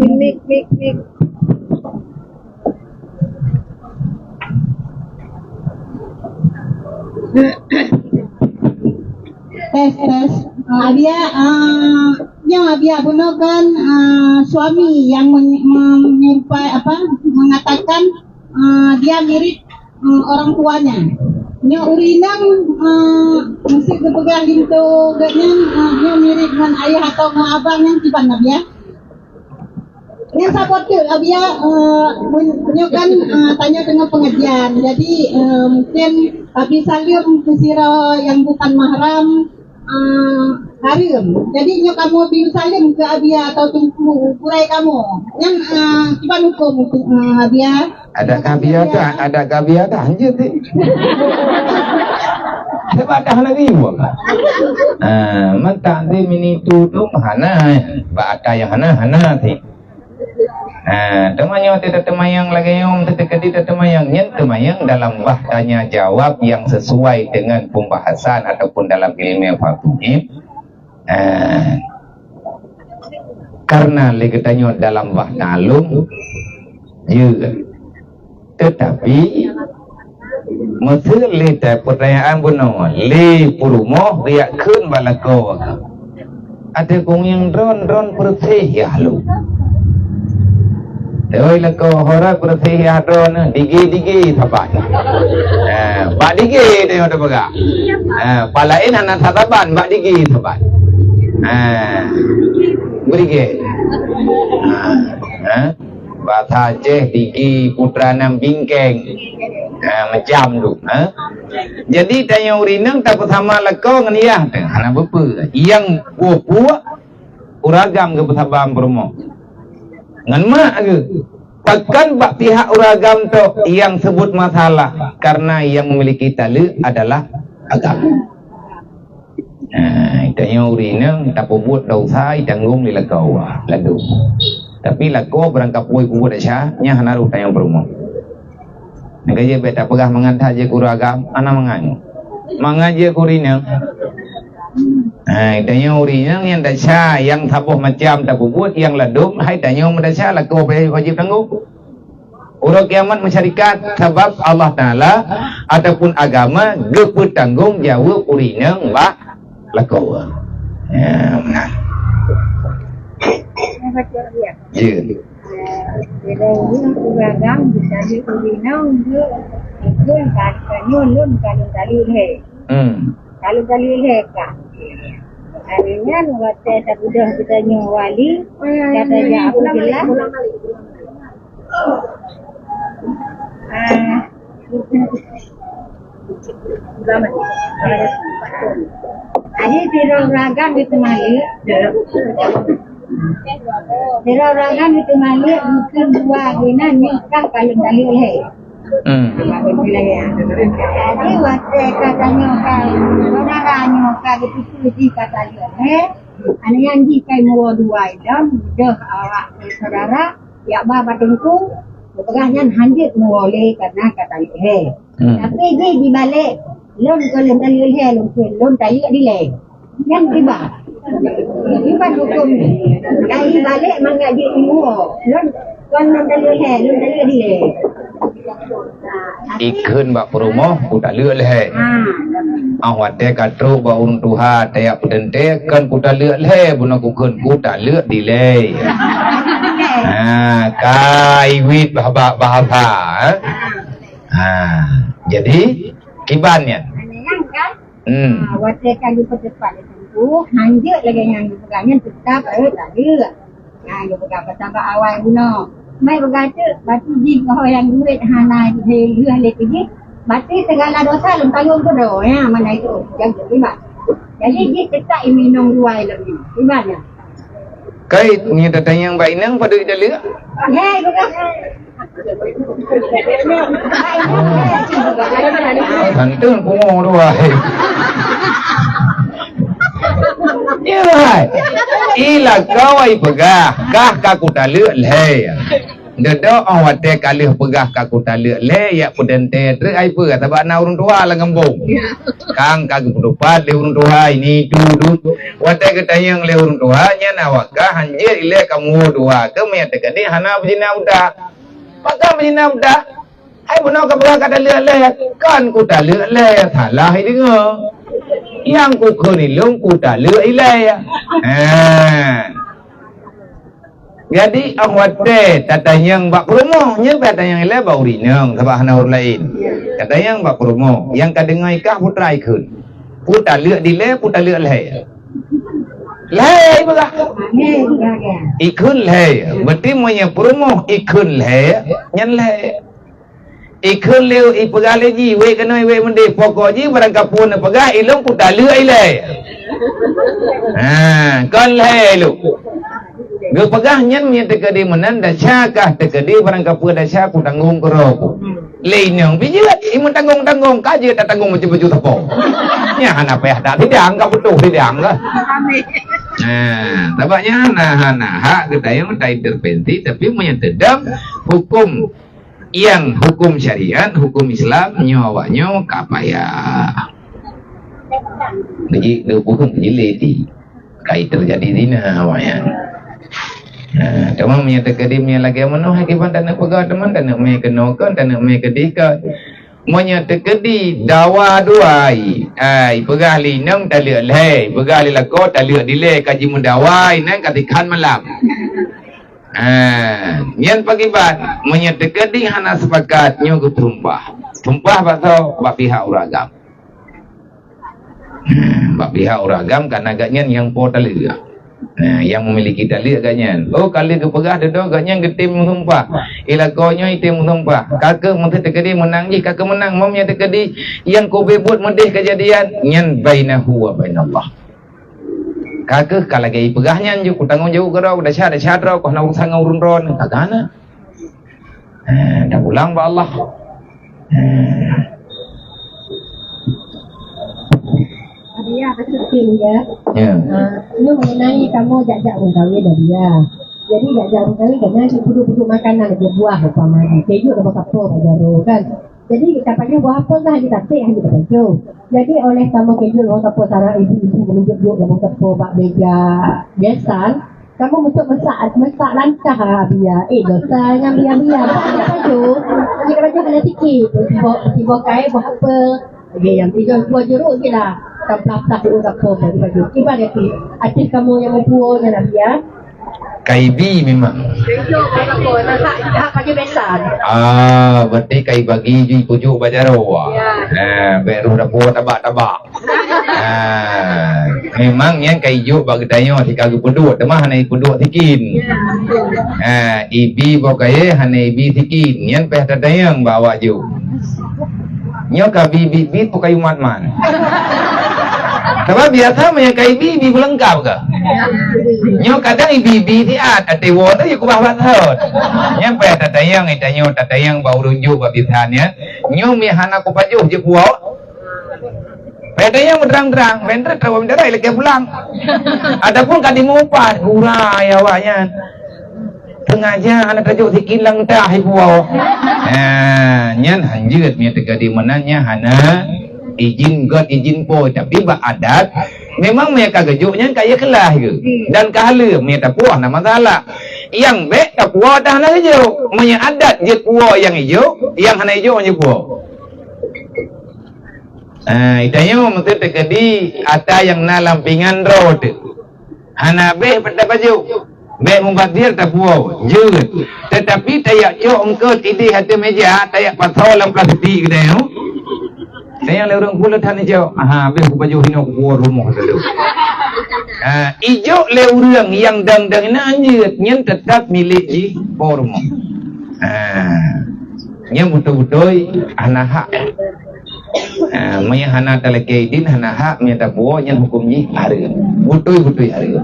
Mik. Tes. Abia gunakan suami yang mengatakan dia mirip orang tuanya. Nya urinang mesti kepegang gitu ganyan dia mirip dengan ayah atau dengan abang yang tiban Abia. Yang support tu Abia kan tanya dengan pengajian. Jadi mungkin tapi salim ke sira yang bukan mahram harim. Jadi nyo kamu bil salim ke Abia atau tunggu kurai kamu. Yang tiban hukum Abia.
Ada kabia dah anjir tu. Sebab dah lagi buat. Mentak di mini tudung hana, bata yang hana ti. Temayang tidak temayang lagi yang tetekadi temayang nyen temayang dalam tanya jawab yang sesuai dengan pembahasan ataupun dalam ilmu fakih. Karena lagi tanya dalam nalung, ya. Tetapi mesti lihat pertanyaan bunuh li purumoh dia kun balako ada kong yang drone bersih ya lu doi lako horak bersih ya drone digi tapak bak digi dia ada baga palain anak tataban bak digi tapak berige bahasa Aceh digi putra nam bingkeng macam tu jadi tanya urinang tak bersama leko dengan yang anak bapa yang buah uragam ke bersama promo ngan mak ke takkan bak pihak uragam tu yang sebut masalah karena yang memiliki tali adalah agama. Tanya urinang tak buat dosa tanggung di leko ladu. Tapi lako berangkap puai kubu dasya nya hanaru tayang perumo. Nagaje beta pegah mengantar je kuragam ana mangaje kurina. Tanya urinang yang dasya yang tabuh macam tak buat yang ladum hai tanya mendasya lako wajib tanggung. Urang kiamat masyarakat sebab Allah Taala ataupun agama geput tanggung jawab urinang ba lako. Benar. Ya. Kalau uragam dari urinang itu kan kali he. Kalau kali he kan. Akhirnya waktu tak sudah kita nyawali katanya aku jelas. Ini uragam itu mali. Orang itu malik mungkin dua guna nikah kalau dalil he. Jadi waktu katanya saudaranya kalau itu kata dia he, ane yang jika mau dua jam dah awak saudara ya bapa tengku, pegahnya hanjit boleh karena kata dia he. Tapi dia dibalik lon kalau dalil he lon tayu dilek yang tiba. Bukan hukum dari balik mengaji ilmu lon dalil he lon dalil dia ikun bak perumoh udah lek le awat te katru ba untuha te ya pedente kan udah lek le buna kukun udah lek di le kai wit bahasa jadi kibannya awat te kan dipercepat hanjut lagi yang dipegangnya tetap tadi yang dipegang sampai awal guna mai berkata batu jing kau yang duit hana dia lek lagi
Berarti segala dosa lum tanggung tu doh ya mana itu yang terlibat. Jadi dia tetap minum dua lebih. Gimana?
Kait ni datang yang baik nang pada kita lihat.
Hei, bukan.
Santun kumong dua. Ya hai. Ila kawai pegah kah kaku taluk leh. Dedo awak te kali pegah kaku taluk leh ya pudente tre ai pe sebab na urun tua lah ngembung. Kang kagu pedupat le urun tua ini duduk. Wate ketayang le urun tua nya nawak kah hanjir ile kamu dua ke me te kadi hana bejina udah. Maka bejina udah. Hai benar ka pegah kata taluk leh kan ku taluk leh salah ai dengar. Yang ku kenilung ku taluk ile. Jadi awak teh tatayang bak promo nya tatayang ile bau rinang sebab hana urang lain. Tatayang bak promo yang kadengai kah putrai kun. Puta lek dile puta lek leh. Leh pegah. Ikun leh. Berarti monya promo ikun leh nyan leh. Ikun leu ipegah leji we kena we mende pokok ji barang kapun pegah ilung puta lek ile. Kan leh lu. Gue pegah nyen punya tekadi menan dah syakah tekadi barang kapur dah syak ku tanggung kerok. Lainnya bijilat imun tanggung kaje tak tanggung macam baju tepo. Nya hana payah dak tidak anggap betul tidak anggap. Tabaknya hana hak kita yang tak intervensi tapi menyetedam hukum yang hukum syariat, hukum Islam nyawanya kapaya. Jadi hukum jiliti kait terjadi zina awaknya. Teman menyatakan dia punya lagi mana hakibat tak nak pegang teman tak nak main kenokan tak nak main kedika menyatakan di dawa duai pegang linang tak lihat leh pegang lelako tak lihat dileh kaji mendawai nang katikan malam yang pakibat menyatakan di hana sepakat nyogu tumpah pasal bak pihak uragam karena agaknya yang po tak lihat. Yang memiliki dalil agaknya. Oh kali ke pegah dedo agaknya getim mengumpah. Ilakonya itim mengumpah. Kakak menteri tekedi menang je kakak menang mamnya tekedi yang kau bebut medih kejadian nyan bainahu wa bainallah. Kakak kalau lagi pegahnya je ku tanggung jawab kerau dah syad rau kau nak urusan urun ron kakana. Dah pulang ba Allah.
Dia kecil ya.
Ini mengenai kamu jajak mengkawin dari dia. Jadi jajak mengkawin dengan duduk-duduk makanan dia buah umpamanya. Keju atau apa bajaru kan. Jadi katanya buah apa dah kita tak hanya keju. Jadi oleh kamu keju orang apa cara ibu-ibu menunjuk orang apa bak beja biasa. Kamu untuk masak lancah dia. Dosa yang dia baju. Kita baju hanya sikit. Tiba kai buah apa. Yang tiga buah jeruk je lah. Tak udah kau baju. Kibar ya ti. Atis kamu yang membuatnya nak dia.
Kaibi memang.
Keju kalau kau masak baju besar.
Berarti kai bagi ju pujuk bajaro. Beru dapur tabak. Memang yang kai ju bagi dayo si kagu penduk, temah hanai penduk sikin. Ibi bokaye hanai ibi sikin. Yang peh tadayang bawa ju. Nyo ka bibi pakai umat-man. Sebab biasa menyakai bibi belengkap ke? Nyo kadang bibi ti ada tewo tu ku bawa thot. Nyampe tatayang bau runjuk babisannya. Nyo mi hana ku pajuh je puau. Petayang terang-terang, vendra tahu menderai lagi pulang. Adapun kadimu upas, urai awaknya. Sengaja anak tajuk sikilang dah puau. Nyan hanjut mi tegadi menanya hana izin god izin po tapi ba adat memang mereka gejuknya kaya kelah ke dan kahala mereka puah nama masalah yang be tak puah dah nak gejuk punya adat je puah yang hijau yang hana hijau je puah itanya mesti tegadi ada yang na lampingan road hana be pada baju be membadir tak puah je tetapi tayak jo engkau tidi hati meja tayak pasal dalam plastik kedai saya lorong pula tan hijau. Habis aku baju hino aku buat rumah dulu. Hijau lorong yang dang-dang ini anjir nyen tetap milik ji rumah. nya betul-betul hana hak. Maya hana talakaidin hana hak nya tabuo nya hukum ji hari. Betul-betul hari.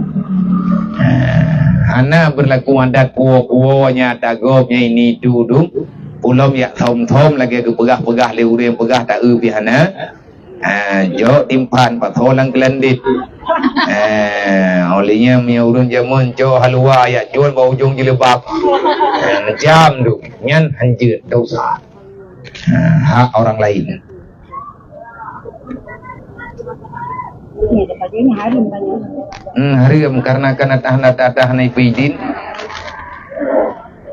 Hana berlaku adat kuo-kuo nya tagopnya ini tudung. Ulom ya thom-thom lagi ke pegah-pegah le urang pegah tak pi hana. Jo timpan patholang kelendit. Olehnya mia urun jamun jo halwa ya jual bau ujung jilbab. Jam tu nyan hancur dosa. Hak orang lain. Harim karena tahan izin.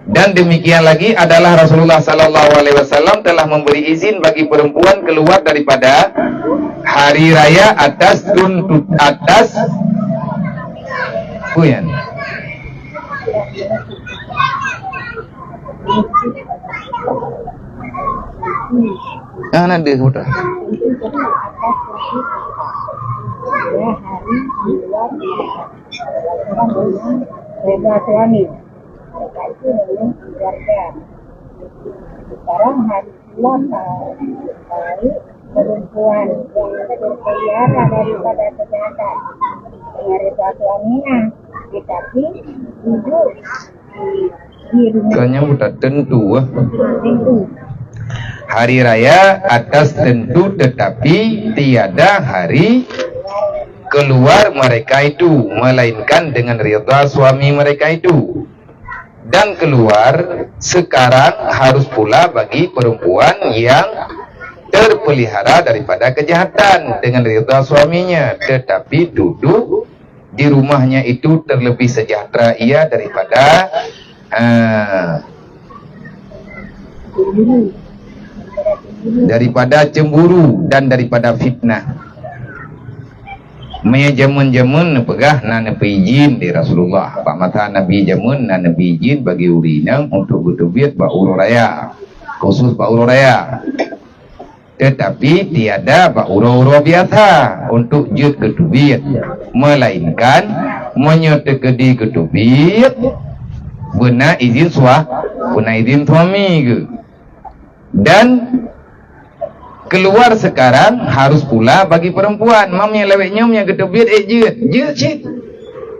Dan demikian lagi adalah Rasulullah sallallahu alaihi wasallam telah memberi izin bagi perempuan keluar daripada hari raya atas kuyan. Ada sudah.
Itu dengan keluarga. Sekarang hari perempuan yang berpelihara daripada kejahatan dengan reza suaminya, tetapi hidup di rumah.
Kayaknya udah tentu.
Tentu.
Hari raya atas tentu tetapi tiada hari keluar mereka itu melainkan dengan ridha suami mereka itu. Dan keluar sekarang harus pula bagi perempuan yang terpelihara daripada kejahatan dengan ridha suaminya, tetapi duduk di rumahnya itu terlebih sejahtera ia daripada cemburu dan daripada fitnah. Maya jamun-jamun pegah na nepi izin di Rasulullah. Pak mata Nabi jamun na nepi izin bagi urinang untuk bertubiat ba uro raya. Khusus ba uro raya. Tetapi tiada ba uro-uro biasa untuk jut ketubiat. Melainkan menyotekedi ketubiat benar izin suami ke. Dan keluar sekarang harus pula bagi perempuan. Mamnya leweknya punya ketubit jeut cik.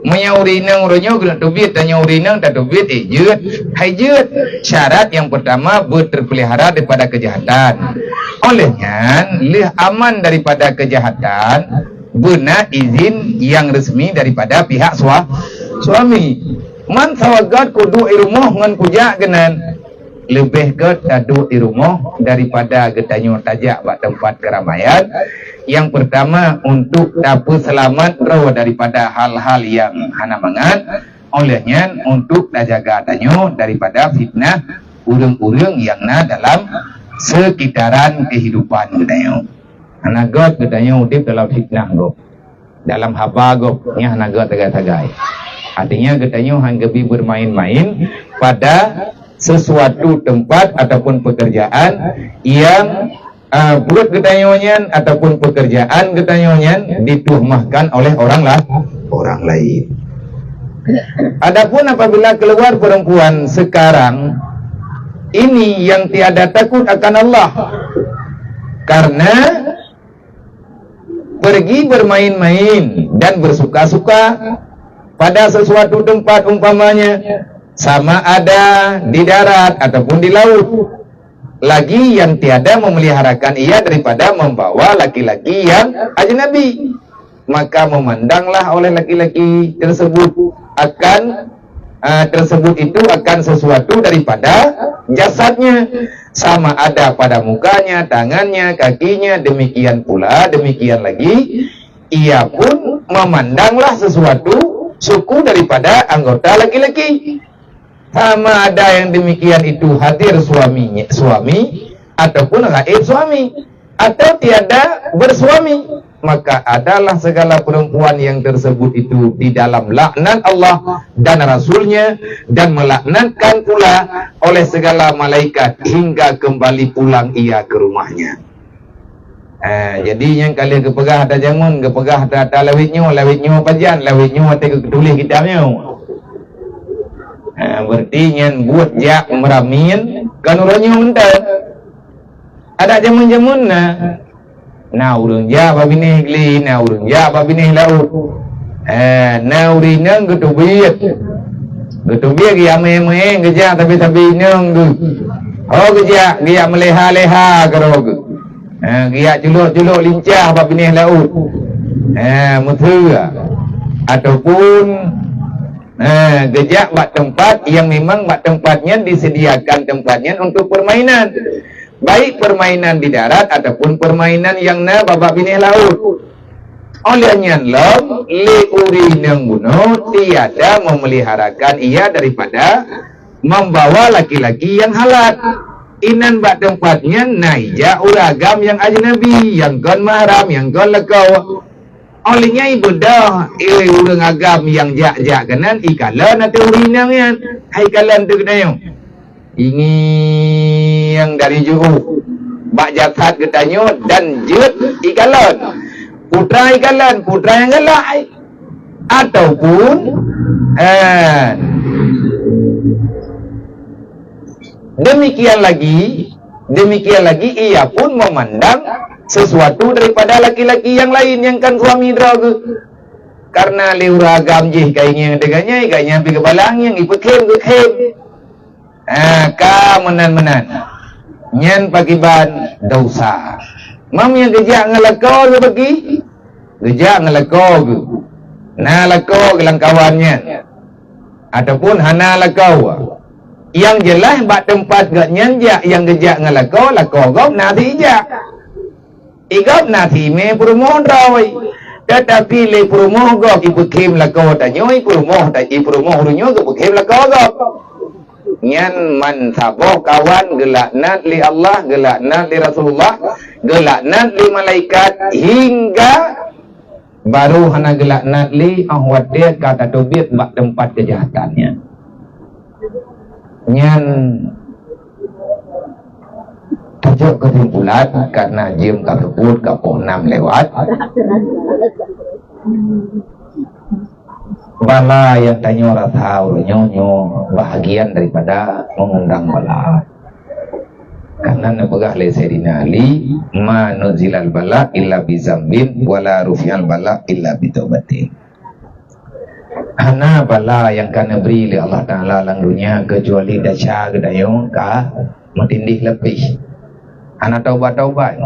Manya urinang uronyo kena tubit tanya urinang tak tubit jeut. Hai jeut. Syarat yang pertama berterpelihara daripada kejahatan. Olehnya lih aman daripada kejahatan benar izin yang resmi daripada pihak suami. Man sawagat kudu irumuh ngan kujak genan. Lebih ke duduk di rumah daripada getanyo tajak buat tempat keramaian. Yang pertama untuk dapat selamat roh daripada hal-hal yang hana mangat. Olehnya untuk jaga tanyo daripada fitnah urang-urang yang na dalam sekitaran kehidupan getanyo. Hana god getanyo udip dalam fitnah go. Dalam haba go nya hana god tagai-tagai. Artinya getanyo hanggebi bermain-main pada sesuatu tempat ataupun pekerjaan yang buat getanyonyan ataupun pekerjaan getanyonyan dituhmahkan oleh orang lain. Adapun apabila keluar perempuan sekarang ini yang tiada takut akan Allah karena pergi bermain-main dan bersuka-suka pada sesuatu tempat umpamanya sama ada di darat ataupun di laut. Lagi yang tiada memeliharakan ia daripada membawa laki-laki yang ajnabi. Maka memandanglah oleh laki-laki tersebut akan sesuatu daripada jasadnya. Sama ada pada mukanya, tangannya, kakinya. Demikian pula, demikian lagi ia pun memandanglah sesuatu suku daripada anggota laki-laki. Sama ada yang demikian itu hadir suami ataupun gaib suami atau tiada bersuami, maka adalah segala perempuan yang tersebut itu di dalam laknat Allah dan Rasulnya dan melaknatkan pula oleh segala malaikat hingga kembali pulang ia ke rumahnya. Jadi yang kalian kepegah ada jamun, kepegah ada lawitnya pajan, lawitnya ada ketulis kitabnya. Berarti yang buat jak meramin kan urangnya mentah ada jamun-jamun na urang ja babineh gli na urang ja babineh laut na urinang getubit ya me geja tapi nang tu oh geja dia meleha-leha karog dia juluk-juluk lincah babineh laut muthua ataupun gejak buat tempat yang memang buat tempatnya disediakan tempatnya untuk permainan, baik permainan di darat ataupun permainan yang babak binih laut. Olehnya lom li urinang bunuh tiada memeliharakan ia daripada membawa laki-laki yang halat. Inan buat tempatnya naija uragam yang ajnabi, yang gon mahram, yang gon lekau. Olehnya ibu dah urang agam yang jak-jak kanan ikalan atau urinang yan hai kalan tu kenayong ini yang dari juhu bak jakat ketanyo dan jut ikalan putra yang galak ataupun demikian lagi ia pun memandang sesuatu daripada laki-laki yang lain yang kan suami draga karena liuragam jih kayaknya dengannya pergi kebalang yang ipekem ka menan nyan pakiban dosa mam yang gejak ngelako ke bagi gejak ngelako ke na lako gelang kawannya ataupun hana lako yang jelas bak tempat gak nyanjak yang gejak ngelako gop nanti ijak igap nathi me purmoh rawai tetapi le purmoh gok ibu kim lako tanyoi purmoh runyo ke bukim lako gok nyan man saboh kawan gelaknat li Allah gelaknat li Rasulullah gelaknat li malaikat hingga baru hana gelaknat li ahwatir kata tubit bak tempat kejahatannya nyan tajuk kesimpulan karena jam tersebut ke 6 lewat bala yang tanya rasa nyo bahagian daripada mengundang bala karena nepegah le Sayyidina Ali ma nuzilal bala illa bizambin wala rufi'al bala illa bitaubatin hana bala yang kana beri oleh Allah Ta'ala lang dunia kecuali daca gedayong ka matindih lebih anak taubat-taubat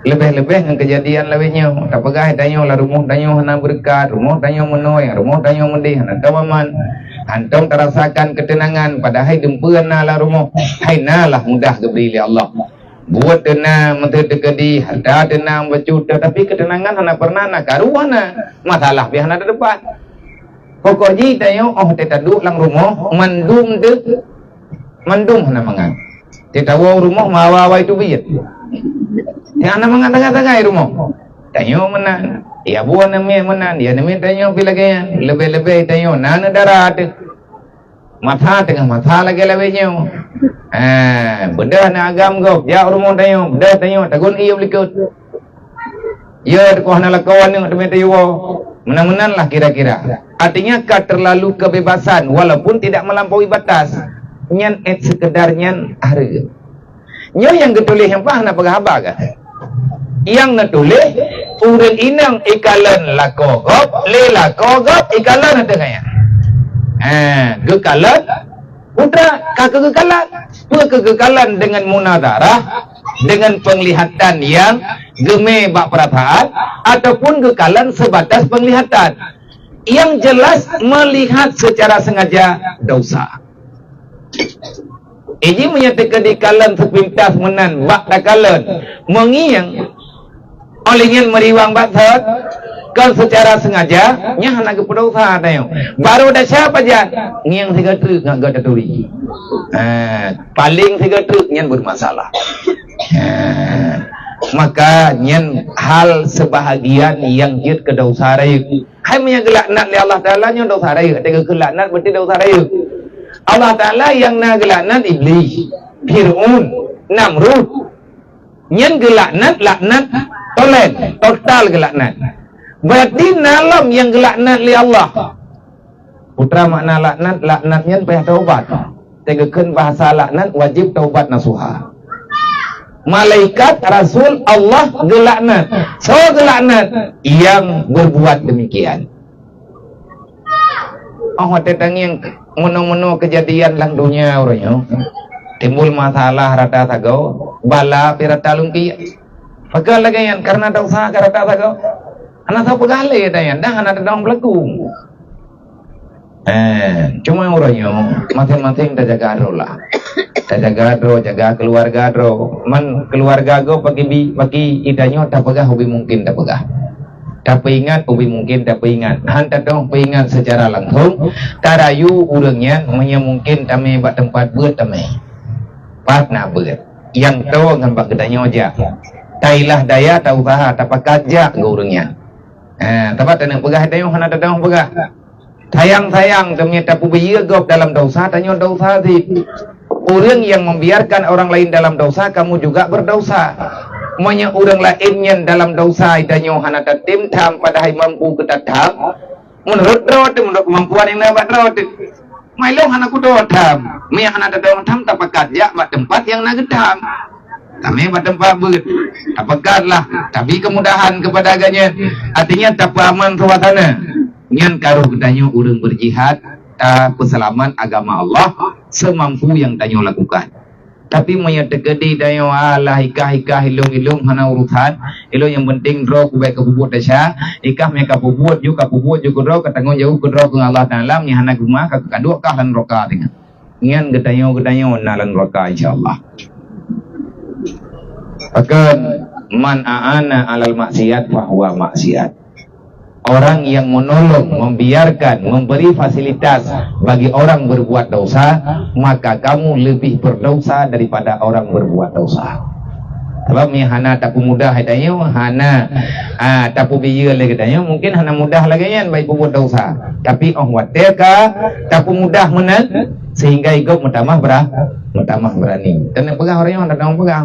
lebih-lebih dengan kejadian lebihnya tak pegai tanyo lah rumah tanyo hana berkat rumah tanyo menoi rumah tanyo mendih hana tawaman antum terasakan ketenangan pada hai dempuan lah rumah hai nalah mudah geberi li Allah buat tenang mentedekedi harta tenang berjuta tapi ketenangan hana pernah nak karuana masalah biar hana depan pokok ji tanyo tetaduk lang rumah mandum hana mangan kita tahu rumah mawa itu biat. Yang anak mengatakan tengah rumah. Tanyo menan. Ya buan namanya menan. Ya namanya tanyo pilih lebih tanyo nana darat. Mata tengah mata lagi lebihnya. Benda na agam go. Ya rumah tanyo. Benda tanyo. Tagun iya berikut. Ya dekoh na lakawan yang temen tayo. Menan lah kira-kira. Artinya terlalu kebebasan walaupun tidak melampaui batas. Nyan sekedar nyan harga nyo yang getulih yang pahna pagahaba ka yang natulih urang inang ikalan lakogop le lakogop ikalan na tengaya gekalan putra kegekalan dengan munadarah dengan penglihatan yang geme bak perataan ataupun gekalan sebatas penglihatan yang jelas melihat secara sengaja dosa. Ini menyatakan di kalan sepintas menan bak dakalan mengiang olehnya meriwang batat kan secara sengaja nya hana ke pedosa tayo baru dah siapa aja ngiang 3 truk ngak gak turi paling 3 truk nyan bermasalah maka nyan hal sebahagian yang jid ke dosa raya hai menyagelaknat li Allah Ta'ala nyan dosa raya ketika gelaknat berarti dosa raya Allah Ta'ala yang na gelaknat iblis, Fir'un, Namrud nyan gelaknat, laknat total gelaknat berarti nalam yang gelaknat li Allah putra makna laknat nyan payah taubat tegekeun bahasa laknat wajib taubat nasuha. Malaikat, Rasul, Allah gelaknat. So gelaknat yang berbuat demikian. Oh, tetang yang menu-menu kejadian lang dunia orangnya. Timbul masalah rata tagaw, bala pirata lungki. Pagal lagi yan karena dosa rata tagaw. Anak tahu pegale dayan, dah anak dalam belakung. Cuma orangnya masing-masing dah jaga lah. Jaga dro, jaga keluarga dro. Man keluarga go bagi idanya tak pegah ubi mungkin tak pegah. Tak ingat ubi mungkin tak ingat. Hantar dong ingat secara langsung. Tarayu urangnya mungkin tame bak tempat buat tame. Pat na buat. Yang tahu ngambak gedanya aja. Tailah daya tak usaha tak pakajak go urangnya. Tapi tenang pegah idanya hana dong pegah. Sayang demi tapu biyegop dalam dosa tanya dosa sih. Orang yang membiarkan orang lain dalam dosa, kamu juga berdosa. Monya orang lainnya dalam dosa, idanyo hana tatim tam padahal mampu ketatam. Menurut kemampuan yang dapat rot. Mailo hana kudotam. Mia hana tatam tapakat ya mak tempat yang nagetam. Kami mak tempat ber. Tapakatlah. Tapi kemudahan kepada aganya. Artinya tak aman suasana. Nyan karuh kedanyo orang berjihad. Keselaman agama Allah semampu yang tanyo lakukan. Tapi moya tegedi dayo Allah ikah hilung hana urusan. Ilo yang penting ro ku baik kebubuat dasya. Ikah me kabubuat ju ro katangon jauh ku ro ku Allah Taala nya hana guma ka kadua kah lan roka dengan. Ngian gedanyo nalan roka insyaallah. Akan man aana alal maksiat fahuwa maksiat. Orang yang menolong, membiarkan, memberi fasilitas bagi orang berbuat dosa, maka kamu lebih berdosa daripada orang berbuat dosa. Sebab ni hana tapu mudah hadanyo, hana tapu biya lagi hadanyo, mungkin hana mudah lagi yan baik berbuat dosa. Tapi watir ka tapu mudah menang sehingga ikut mutamah berani. Dan pegah orang yang ada pegah.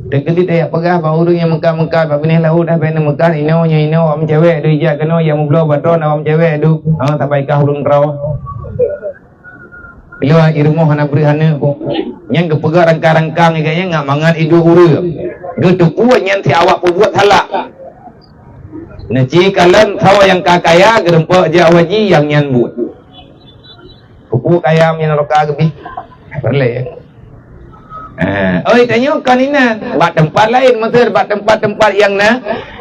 Dekati dia pegah bauru yang Mekah pak benih laut dah benih Mekah ino am cewek du ijak keno yang mublo baton am cewek du sampai kah ulun raw ilo irmo hana beri hana ko yang ke pegah rangkang kayaknya ngak mangan idu uru gitu kuat yang ti awak buat halak naci kalan sawa yang kakaya gerempo ja waji yang nyan buat kuku kaya yang roka gebih perle. Tanya kan ina bak tempat lain maksud bak tempat yang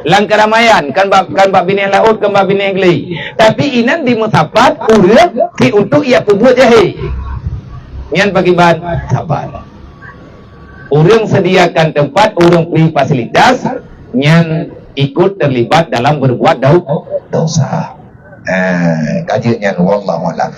lang keramaian kan bak bini laut kan bak bini geli. Tapi inan di musapat urang ki untuk ia perbuat jahe. Nyan bagi ban sabar. Urang sediakan tempat, urang beri fasilitas, nyan ikut terlibat dalam berbuat dosa. Kajian wallahu a'lam.